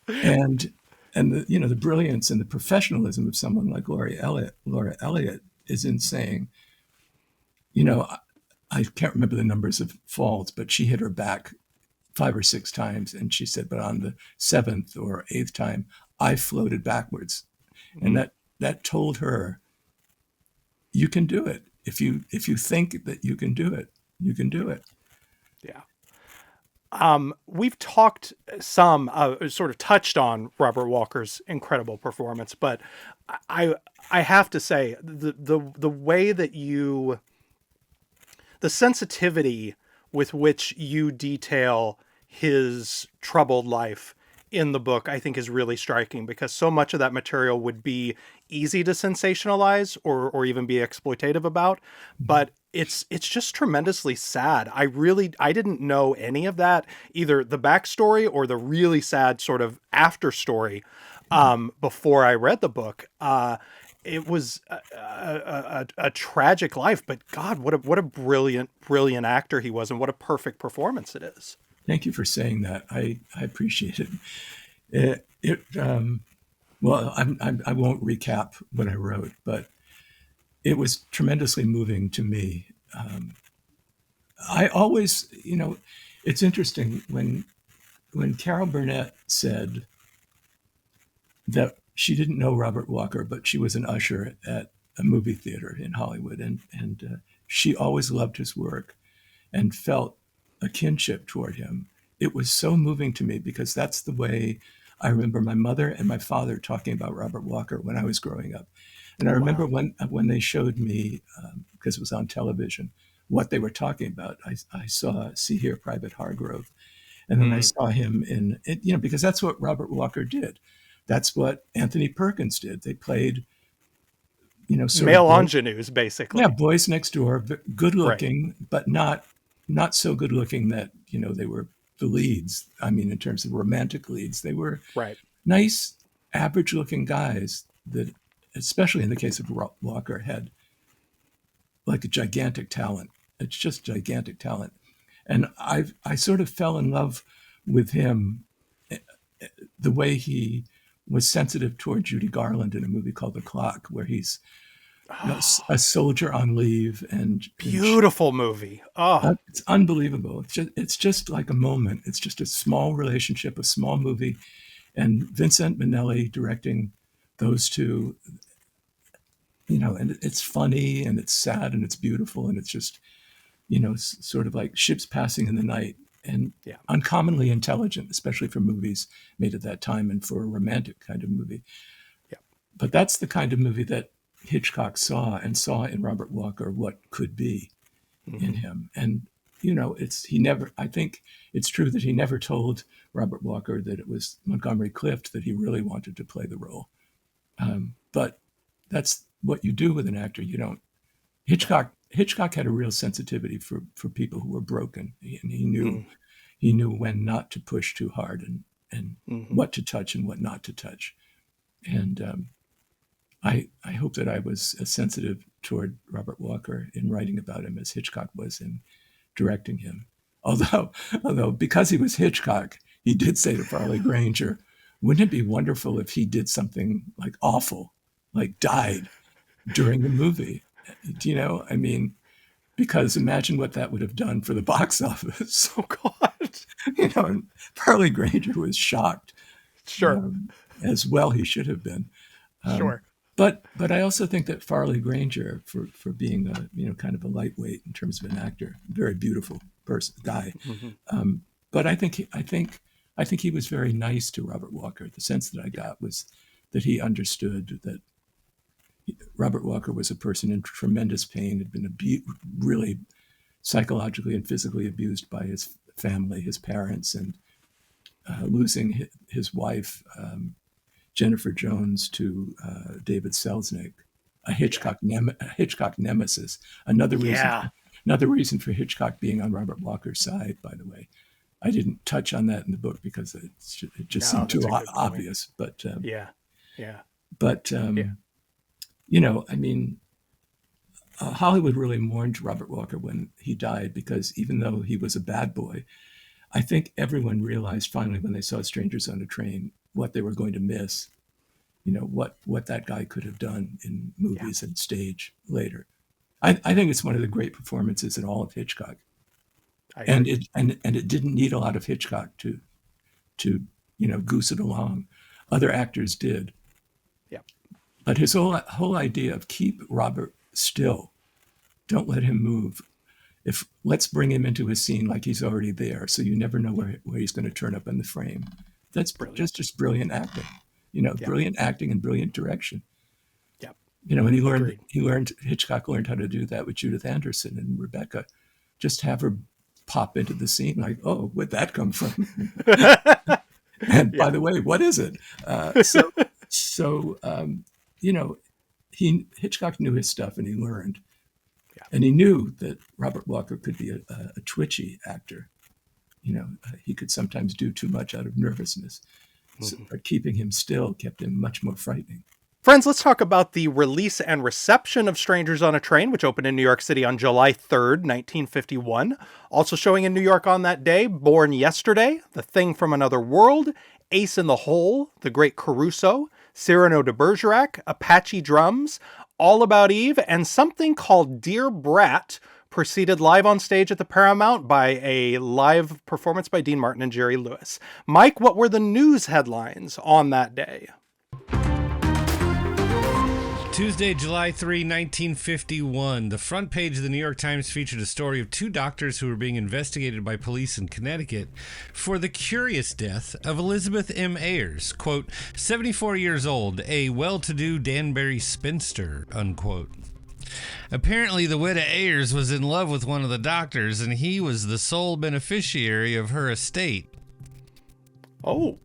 And the brilliance and the professionalism of someone like Laura Elliott is in saying, I can't remember the numbers of falls, but she hit her back 5 or 6 times, and she said, but on the 7th or 8th time, I floated backwards, and that told her, you can do it. If you think that you can do it, you can do it. Yeah. We've talked some, sort of touched on Robert Walker's incredible performance, but I have to say the way that the sensitivity with which you detail his troubled life in the book, I think is really striking, because so much of that material would be easy to sensationalize or even be exploitative about, but it's just tremendously sad. I didn't know any of that, either the backstory or the really sad sort of after story, before I read the book. It was a tragic life, but God, what a brilliant actor he was, and what a perfect performance it is. Thank you for saying that. I appreciate it. Well, I won't recap what I wrote, but it was tremendously moving to me. I always, it's interesting when Carol Burnett said that she didn't know Robert Walker, but she was an usher at a movie theater in Hollywood, and she always loved his work and felt a kinship toward him. It was so moving to me because that's the way I remember my mother and my father talking about Robert Walker when I was growing up. And I remember when they showed me, because it was on television, what they were talking about. I saw See Here, Private Hargrove. And then I saw him in it, because that's what Robert Walker did. That's what Anthony Perkins did. They played, sort Male of ingenues, basically. yeah, boys next door, good Right. looking, but not so good looking that they were the leads. I mean, in terms of romantic leads, they were Right. nice, average looking guys that, especially in the case of Walker, had like a gigantic talent. It's just gigantic talent. And I sort of fell in love with him, the way he was sensitive toward Judy Garland in a movie called The Clock, where he's a soldier on leave, and Beautiful movie. Oh, it's unbelievable. It's just like a moment. It's just a small relationship, a small movie, and Vincent Minnelli directing those two. And it's funny and it's sad and it's beautiful and it's just, sort of like ships passing in the night, and Yeah. uncommonly intelligent, especially for movies made at that time and for a romantic kind of movie. Yeah. But that's the kind of movie that Hitchcock saw in Robert Walker what could be in him. And, I think it's true that he never told Robert Walker that it was Montgomery Clift that he really wanted to play the role. But that's what you do with an actor. You don't. Hitchcock had a real sensitivity for people who were broken, and he knew when not to push too hard and what to touch and what not to touch. And I hope that I was as sensitive toward Robert Walker in writing about him as Hitchcock was in directing him. Although because he was Hitchcock, he did say to Farley Granger, "Wouldn't it be wonderful if he did something like awful, like died during the movie?" I mean, because imagine what that would have done for the box office. oh God. And Farley Granger was shocked. Sure. As well he should have been. Sure. But I also think that Farley Granger, for being a kind of a lightweight in terms of an actor, very beautiful guy. But I think he was very nice to Robert Walker. The sense that I got was that he understood that Robert Walker was a person in tremendous pain, had been really psychologically and physically abused by his family, his parents, and losing his wife, Jennifer Jones, to David Selznick, a Hitchcock nemesis. Another reason for Hitchcock being on Robert Walker's side, by the way. I didn't touch on that in the book because it just seemed too obvious. But I mean, Hollywood really mourned Robert Walker when he died, because even though he was a bad boy, I think everyone realized finally when they saw Strangers on a Train what they were going to miss, what that guy could have done in movies and stage later. I think it's one of the great performances in all of Hitchcock. And it didn't need a lot of Hitchcock to goose it along. Other actors did. Yeah. But his whole idea of keep Robert still, don't let him move. Let's bring him into a scene like he's already there, so you never know where he's going to turn up in the frame. That's just brilliant acting. Brilliant acting and brilliant direction. Yeah. And Hitchcock learned how to do that with Judith Anderson and Rebecca. Just have her pop into the scene like, oh, where'd that come from? And by the way, what is it? Hitchcock knew his stuff and he learned. Yeah. And he knew that Robert Walker could be a twitchy actor. He could sometimes do too much out of nervousness. But keeping him still kept him much more frightening. Friends, let's talk about the release and reception of Strangers on a Train, which opened in New York City on July 3rd, 1951. Also showing in New York on that day, Born Yesterday, The Thing from Another World, Ace in the Hole, The Great Caruso, Cyrano de Bergerac, Apache Drums, All About Eve, and something called Dear Brat, preceded live on stage at the Paramount by a live performance by Dean Martin and Jerry Lewis. Mike, what were the news headlines on that day? Tuesday, July 3, 1951. The front page of the New York Times featured a story of two doctors who were being investigated by police in Connecticut for the curious death of Elizabeth M. Ayers, quote, 74 years old, a well-to-do Danbury spinster, unquote. Apparently, the widow Ayers was in love with one of the doctors, and he was the sole beneficiary of her estate. Oh.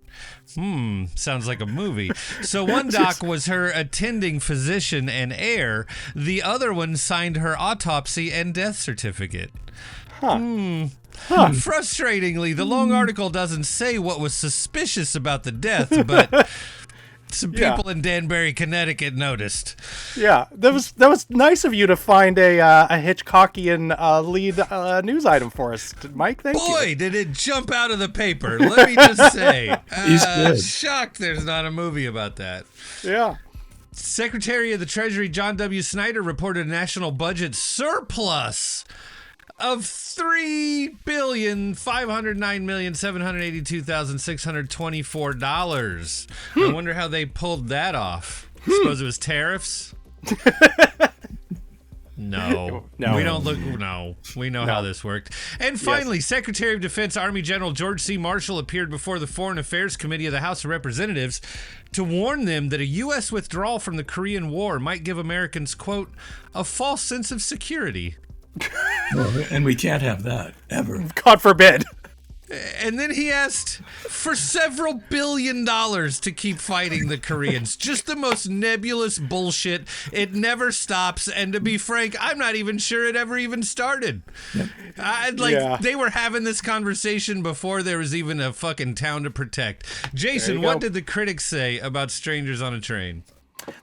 Sounds like a movie. So one doc was her attending physician and heir. The other one signed her autopsy and death certificate. Frustratingly, the long article doesn't say what was suspicious about the death, but some people in Danbury, Connecticut noticed. Yeah, that was nice of you to find a Hitchcockian lead news item for us, Mike. Thank you. Boy, did it jump out of the paper. Let me just say. He's good. Shocked there's not a movie about that. Yeah. Secretary of the Treasury John W. Snyder reported a national budget surplus of $3,509,782,624. I wonder how they pulled that off. Suppose it was tariffs? No. We don't look. No. We know how this worked. And finally, Secretary of Defense Army General George C. Marshall appeared before the Foreign Affairs Committee of the House of Representatives to warn them that a U.S. withdrawal from the Korean War might give Americans, quote, a false sense of security. Well, and we can't have that, ever. God forbid. And then he asked for several $1 billion to keep fighting the Koreans. Just the most nebulous bullshit. It never stops. And to be frank, I'm not even sure it ever even started. They were having this conversation before there was even a fucking town to protect. Jason, what did the critics say about Strangers on a Train?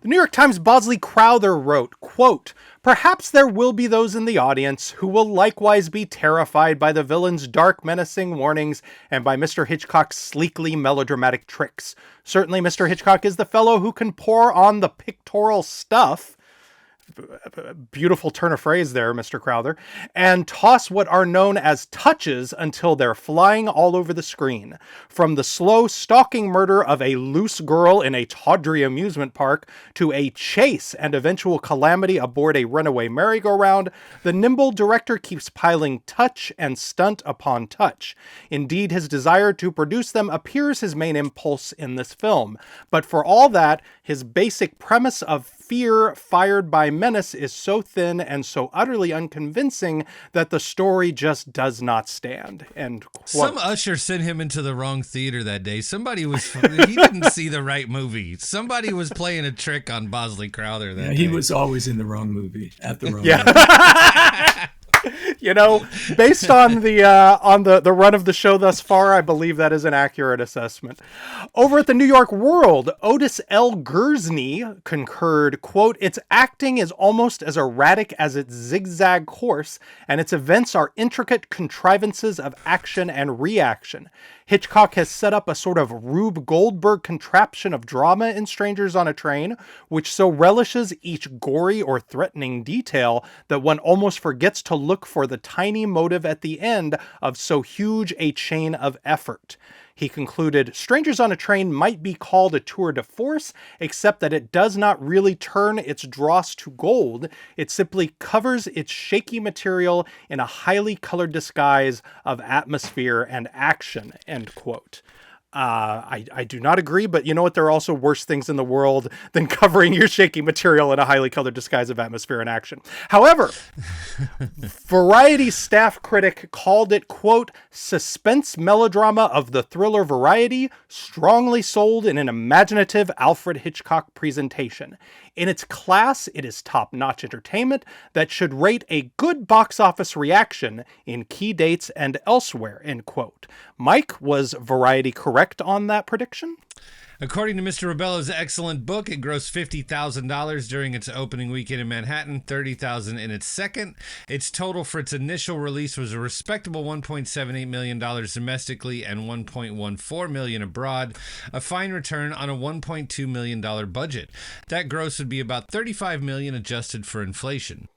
The New York Times' Bosley Crowther wrote, quote, "Perhaps there will be those in the audience who will likewise be terrified by the villain's dark, menacing warnings and by Mr. Hitchcock's sleekly melodramatic tricks. Certainly Mr. Hitchcock is the fellow who can pour on the pictorial stuff," beautiful turn of phrase there, Mr. Crowther, "and toss what are known as touches until they're flying all over the screen. From the slow stalking murder of a loose girl in a tawdry amusement park to a chase and eventual calamity aboard a runaway merry-go-round, the nimble director keeps piling touch and stunt upon touch. Indeed, his desire to produce them appears his main impulse in this film. But for all that, his basic premise of fear fired by menace is so thin and so utterly unconvincing that the story just does not stand." End quote. Some usher sent him into the wrong theater that day. He didn't see the right movie. Somebody was playing a trick on Bosley Crowther that day. He was always in the wrong movie at the wrong movie. You know, based on the run of the show thus far, I believe that is an accurate assessment. Over at the New York World, Otis L. Gursney concurred, quote, "Its acting is almost as erratic as its zigzag course, and its events are intricate contrivances of action and reaction. Hitchcock has set up a sort of Rube Goldberg contraption of drama in Strangers on a Train, which so relishes each gory or threatening detail that one almost forgets to look for the tiny motive at the end of so huge a chain of effort." He concluded, "Strangers on a Train might be called a tour de force, except that it does not really turn its dross to gold. It simply covers its shaky material in a highly colored disguise of atmosphere and action." End quote. I do not agree, but you know what? There are also worse things in the world than covering your shaky material in a highly colored disguise of atmosphere and action. However, Variety staff critic called it, quote, "suspense melodrama of the thriller variety, strongly sold in an imaginative Alfred Hitchcock presentation. In its class, it is top-notch entertainment that should rate a good box office reaction in key dates and elsewhere," end quote. Mike, was Variety correct on that prediction? According to Mr. Rebello's excellent book, it grossed $50,000 during its opening weekend in Manhattan, $30,000 in its second. Its total for its initial release was a respectable $1.78 million domestically and $1.14 million abroad, a fine return on a $1.2 million budget. That gross would be about $35 million adjusted for inflation.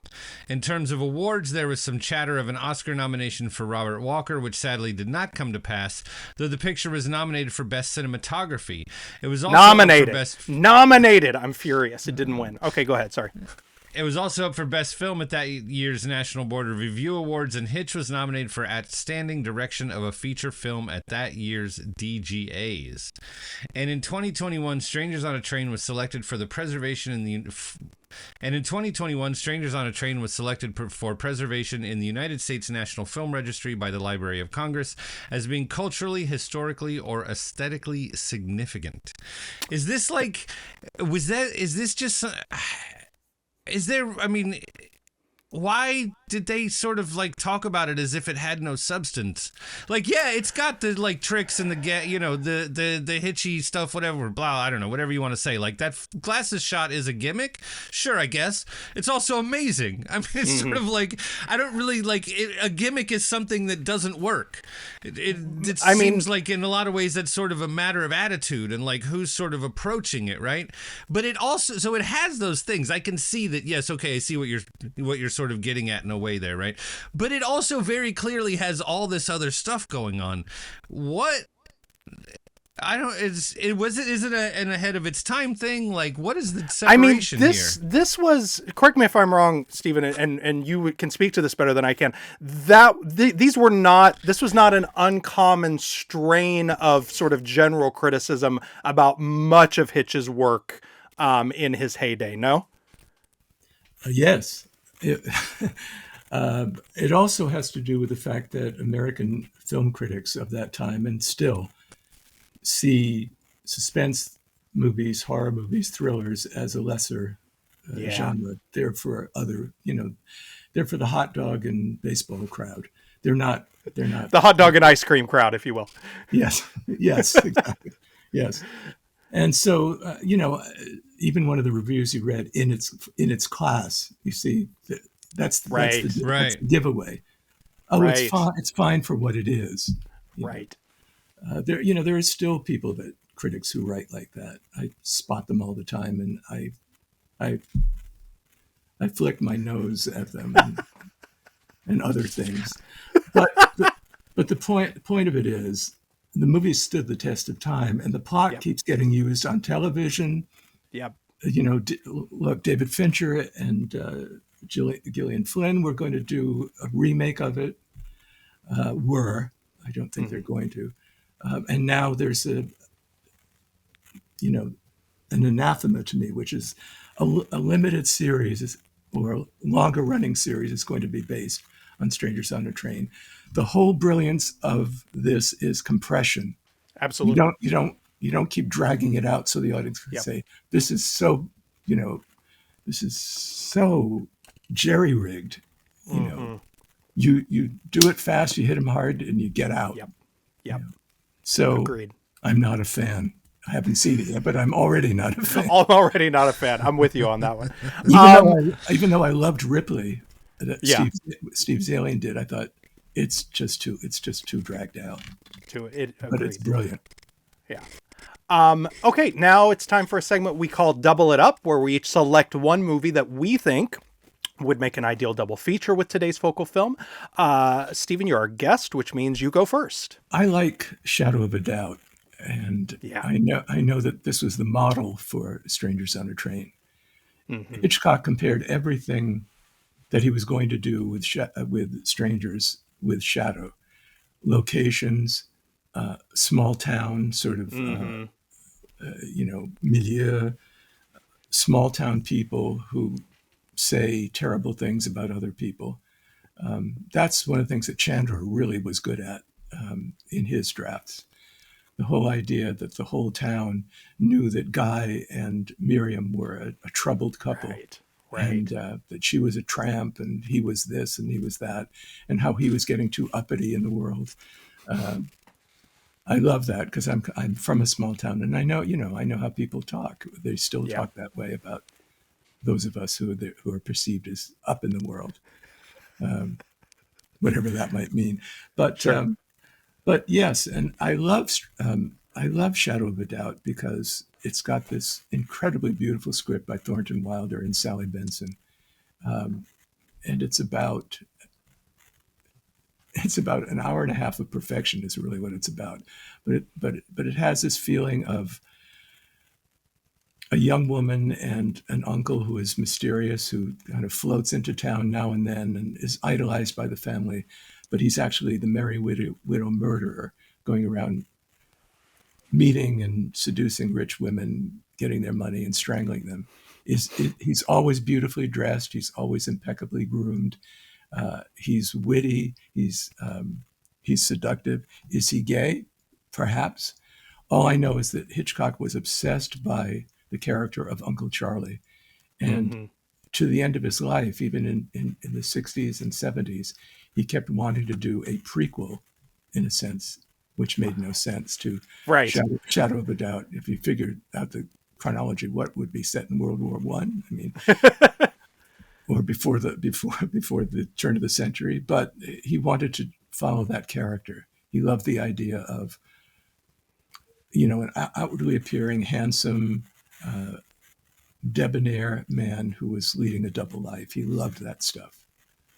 In terms of awards, there was some chatter of an Oscar nomination for Robert Walker, which sadly did not come to pass, though the picture was nominated for Best Cinematography. It was also nominated. I'm furious. It didn't win. Okay, go ahead. Sorry. It was also up for Best Film at that year's National Board of Review Awards, and Hitch was nominated for Outstanding Direction of a Feature Film at that year's DGAs. And in 2021, Strangers on a Train was selected for preservation in the United States National Film Registry by the Library of Congress as being culturally, historically, or aesthetically significant. Is this like, why did they sort of like talk about it as if it had no substance? Like, yeah, it's got the like tricks and the hitchy stuff, whatever, blah, I don't know, whatever you want to say. Like that glasses shot is a gimmick. Sure, I guess. It's also amazing. I mean, it's sort of like, I don't really like it. A gimmick is something that doesn't work. It seems like in a lot of ways that's sort of a matter of attitude and like who's sort of approaching it, right? But it also, so it has those things. I can see that, yes, okay, I see what you're sort of getting at in a way there, right? But it also very clearly has all this other stuff going on. What? I don't. Is it an ahead of its time thing? Like, what is the separation here? This was. Correct me if I'm wrong, Stephen, and you can speak to this better than I can. These were not. This was not an uncommon strain of sort of general criticism about much of Hitch's work in his heyday. No. Yes. It also has to do with the fact that American film critics of that time and still see suspense movies, horror movies, thrillers as a lesser genre. They're for they're for the hot dog and baseball crowd. They're not the hot dog and ice cream crowd, if you will. Yes, exactly. Yes. And so, even one of the reviews you read in its class, you see, that's the giveaway. Oh, right. It's fine for what it is. Right. There is still people critics who write like that. I spot them all the time, and I flick my nose at them and other things. But the point of it is, the movie stood the test of time, and the plot keeps getting used on television. Yep. Look, David Fincher and Gillian Flynn were going to do a remake of it. I don't think they're going to. And now there's an anathema to me, which is a limited series or a longer running series is going to be based on Strangers on a Train. The whole brilliance of this is compression. Absolutely. You don't keep dragging it out so the audience can say, this is so jerry-rigged. You do it fast, you hit them hard, and you get out. Yep. So agreed. I'm not a fan. I haven't seen it yet, but I'm already not a fan. I'm already not a fan. I'm with you on that one. Even though I loved Ripley, that Steve Zalian did, I thought it's just too dragged out. But it's brilliant. Yeah. Okay, now it's time for a segment we call Double It Up, where we each select one movie that we think would make an ideal double feature with today's focal film. Stephen, you're our guest, which means you go first. I like Shadow of a Doubt, and I know that this was the model for Strangers on a Train. Mm-hmm. Hitchcock compared everything that he was going to do with Strangers with Shadow. Locations, small town sort of, milieu, small town people who say terrible things about other people. That's one of the things that Chandler really was good at in his drafts. The whole idea that the whole town knew that Guy and Miriam were a troubled couple. Right. And that she was a tramp and he was this and he was that, and how he was getting too uppity in the world. I love that because I'm from a small town, and I know how people talk. They still talk that way about those of us who are perceived as up in the world, whatever that might mean. But sure. But yes, and I love Shadow of a Doubt because it's got this incredibly beautiful script by Thornton Wilder and Sally Benson, and it's about an hour and a half of perfection is really what it's about. But it has this feeling of a young woman and an uncle who is mysterious, who kind of floats into town now and then and is idolized by the family, but he's actually the merry widow murderer going around meeting and seducing rich women, getting their money and strangling them. He's always beautifully dressed. He's always impeccably groomed. He's witty. He's seductive. Is he gay? Perhaps. All I know is that Hitchcock was obsessed by the character of Uncle Charlie. And to the end of his life, even in the 60s and 70s, he kept wanting to do a prequel, in a sense, which made no sense to Shadow of a Doubt. If you figured out the chronology, what would be set in World War One? I mean, or before the turn of the century. But he wanted to follow that character. He loved the idea of, an outwardly appearing, handsome, debonair man who was leading a double life. He loved that stuff.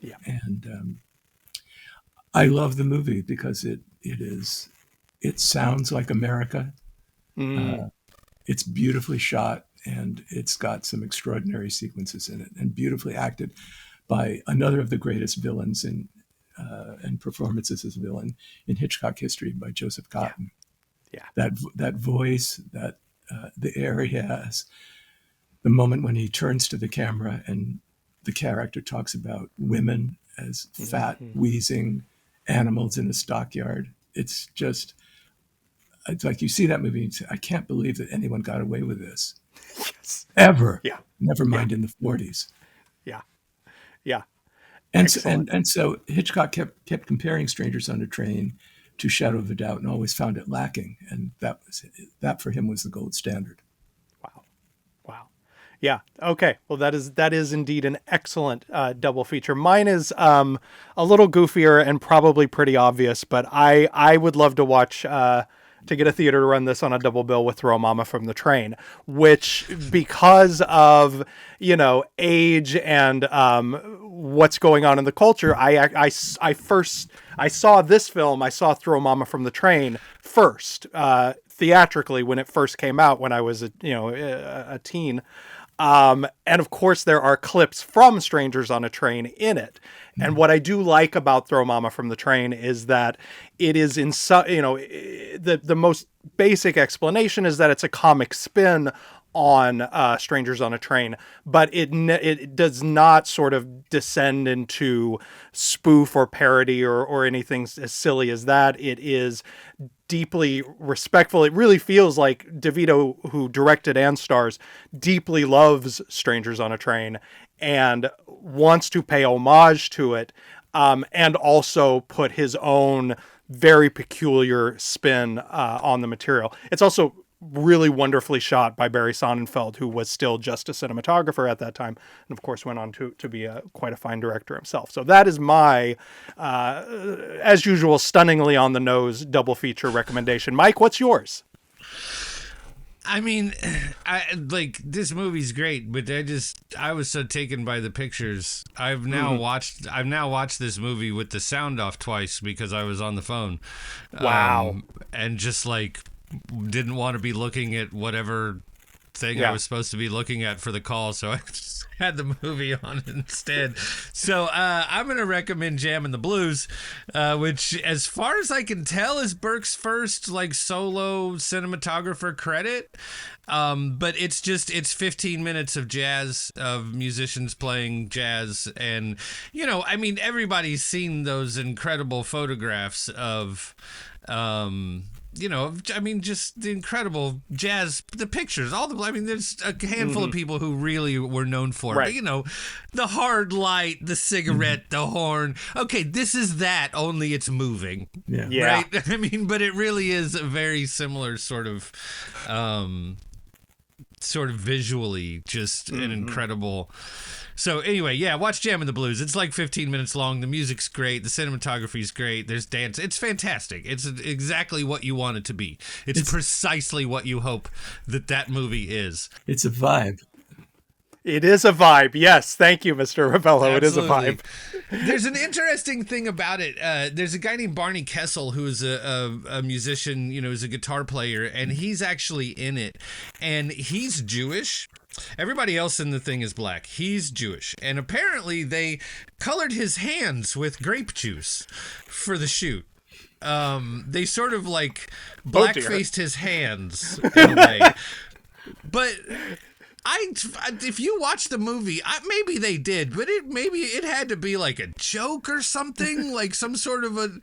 Yeah. And I love the movie because it sounds like America. It's beautifully shot, and it's got some extraordinary sequences in it, and beautifully acted by another of the greatest villains and performances as a villain in Hitchcock history, by Joseph Cotten. Yeah. That voice, that the air he has, the moment when he turns to the camera and the character talks about women as fat, wheezing animals in a stockyard. It's like you see that movie and say, I can't believe that anyone got away with this. Ever. Yeah. Never mind in the 40s. Yeah. Yeah. And so Hitchcock kept comparing Strangers on a Train to Shadow of a Doubt and always found it lacking. And that for him was the gold standard. Wow. Yeah. Okay. Well, that is indeed an excellent double feature. Mine is a little goofier and probably pretty obvious, but I would love to watch to get a theater to run this on a double bill with Throw Mama from the Train, which, because of age and what's going on in the culture, I saw this film. I saw Throw Mama from the Train first theatrically when it first came out when I was a teen. And of course, there are clips from Strangers on a Train in it. And what I do like about Throw Mama from the Train is that it is the most basic explanation is that it's a comic spin on Strangers on a Train, but it does not sort of descend into spoof or parody or anything as silly as that. It is deeply respectful. It really feels like DeVito, who directed and stars, deeply loves Strangers on a Train and wants to pay homage to it, and also put his own very peculiar spin on the material. It's also really wonderfully shot by Barry Sonnenfeld, who was still just a cinematographer at that time, and of course went on to be quite a fine director himself. So that is my, as usual, stunningly on the nose double feature recommendation. Mike, what's yours? I mean, this movie's great, but I was so taken by the pictures. I've now watched this movie with the sound off twice because I was on the phone. Wow. And just didn't want to be looking at whatever thing I was supposed to be looking at for the call, so I just had the movie on instead. So I'm going to recommend Jam and the Blues, which, as far as I can tell, is Burke's first solo cinematographer credit. But it's 15 minutes of jazz, of musicians playing jazz, and everybody's seen those incredible photographs of just the incredible jazz, the pictures, there's a handful of people who really were known for it. But, the hard light, the cigarette, the horn. Okay, this is that, only it's moving. Yeah. Right? But it really is a very similar sort of visually, just an incredible. So anyway, watch Jam and the Blues. It's 15 minutes long. The music's great. The cinematography's great. There's dance. It's fantastic. It's exactly what you want it to be. It's precisely what you hope that movie is. It's a vibe. It is a vibe. Yes. Thank you, Mr. Rebello. It is a Absolutely. vibe. There's an interesting thing about it. There's a guy named Barney Kessel who's a musician, who's a guitar player, and he's actually in it. And he's Jewish. Everybody else in the thing is black. He's Jewish. And apparently they colored his hands with grape juice for the shoot. They sort of like black-faced his hands in a way. But if you watch the movie, maybe they did, but maybe it had to be like a joke or something, like some sort of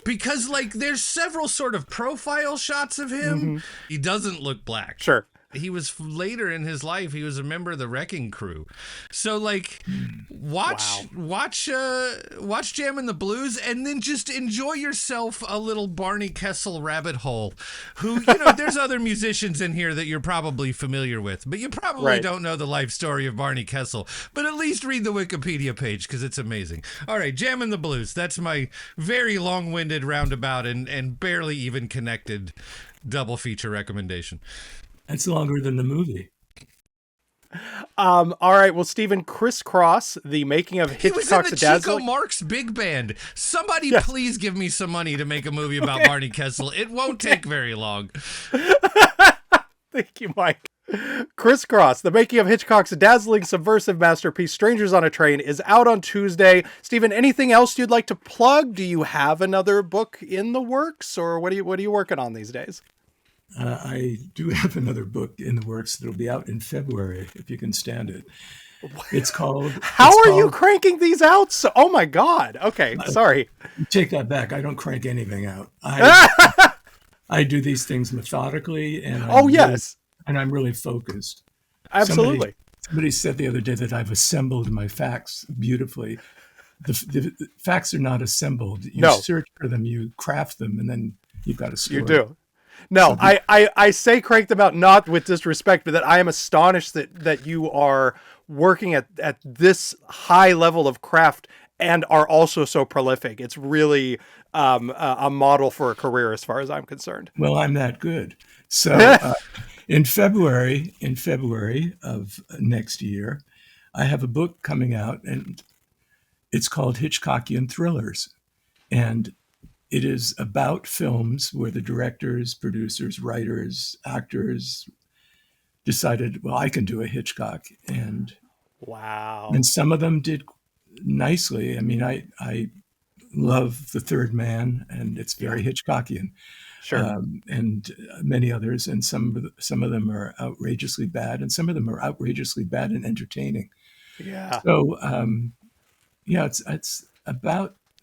because like there's several sort of profile shots of him. Mm-hmm. He doesn't look black. Sure. He was later in his life, he was a member of the Wrecking Crew. So like watch Jam and the Blues and then just enjoy yourself a little Barney Kessel rabbit hole. Who, there's other musicians in here that you're probably familiar with, but you probably don't know the life story of Barney Kessel. But at least read the Wikipedia page because it's amazing. All right, Jam and the Blues. That's my very long-winded roundabout and barely even connected double feature recommendation. That's longer than the movie. All right. Well, Stephen, Criss Cross, the making of Hitchcock's Chico Dazzling. Marx Big Band. Somebody please give me some money to make a movie about Barney Kessel. It won't take very long. Thank you, Mike. Criss Cross, the making of Hitchcock's dazzling subversive masterpiece, Strangers on a Train, is out on Tuesday. Stephen, anything else you'd like to plug? Do you have another book in the works, or what are you working on these days? I do have another book in the works that'll be out in February, if you can stand it. It's called... How are you cranking these out? Oh, my God. Okay, sorry. Take that back. I don't crank anything out. I do these things methodically, and I'm really focused. Absolutely. Somebody said the other day that I've assembled my facts beautifully. The facts are not assembled. You search for them, you craft them, and then you've got a story. You do. No, I say crank them out not with disrespect, but that I am astonished that you are working at this high level of craft and are also so prolific. It's really a model for a career as far as I'm concerned. Well, I'm that good. So in February of next year, I have a book coming out, and it's called Hitchcockian Thrillers. And it is about films where the directors, producers, writers, actors decided, well, I can do a Hitchcock. And wow. And some of them did nicely. I mean, I love The Third Man, and it's very Hitchcockian. Sure. And many others. And some of them are outrageously bad, and some of them are outrageously bad and entertaining. Yeah. So,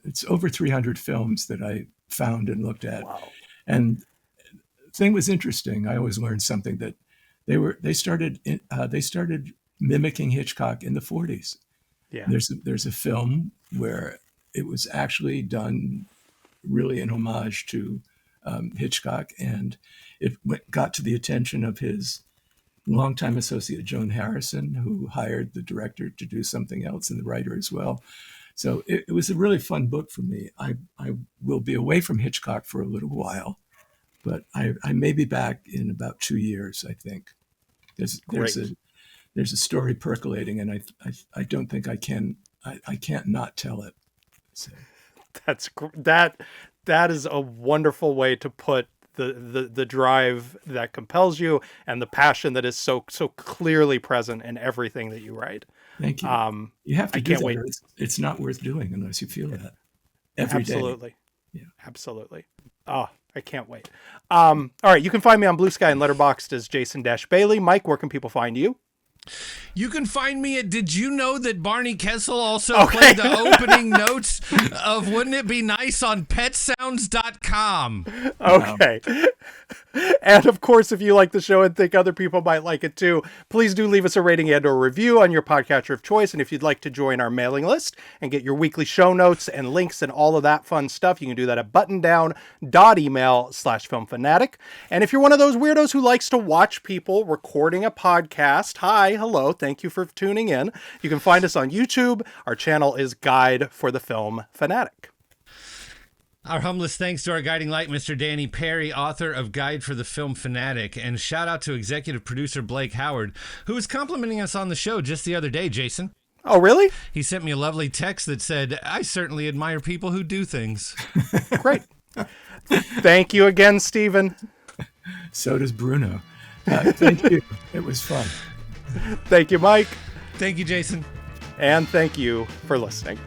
it's over 300 films that I found and looked at. Wow. And the thing was interesting. I always learned something that they started mimicking Hitchcock in the 40s. Yeah. There's a film where it was actually done really in homage to Hitchcock, and it got to the attention of his longtime associate Joan Harrison, who hired the director to do something else and the writer as well. So it was a really fun book for me. I will be away from Hitchcock for a little while, but I may be back in about 2 years, I think. There's a story percolating, and I don't think I can't not tell it. So. That is a wonderful way to put the drive that compels you and the passion that is so clearly present in everything that you write. Thank you. You have to do can't that. wait. It's not worth doing unless you feel that every day. Absolutely. Yeah. Absolutely. Oh, I can't wait. All right. You can find me on Blue Sky and Letterboxd as Jason-Bailey. Mike, where can people find you? You can find me at Did You Know That Barney Kessel also played the opening notes of Wouldn't It Be Nice on petsounds.com. Okay. And of course, if you like the show and think other people might like it too, please do leave us a rating and or review on your podcatcher of choice. And if you'd like to join our mailing list and get your weekly show notes and links and all of that fun stuff, you can do that at buttondown.email/filmfanatic. And if you're one of those weirdos who likes to watch people recording a podcast, hi, hello, thank you for tuning in. You can find us on YouTube. Our channel is Guide for the Film Fanatic. Our humblest thanks to our guiding light, Mr. Danny Perry, author of Guide for the Film Fanatic, and shout out to executive producer Blake Howard, who was complimenting us on the show just the other day, Jason. Oh, really? He sent me a lovely text that said, I certainly admire people who do things. Great. Thank you again, Stephen. So does Bruno. Thank you. It was fun. Thank you, Mike. Thank you, Jason. And thank you for listening.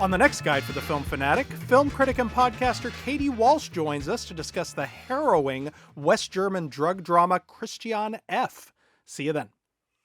On the next Guide for the Film Fanatic, film critic and podcaster Katie Walsh joins us to discuss the harrowing West German drug drama Christian F. See you then.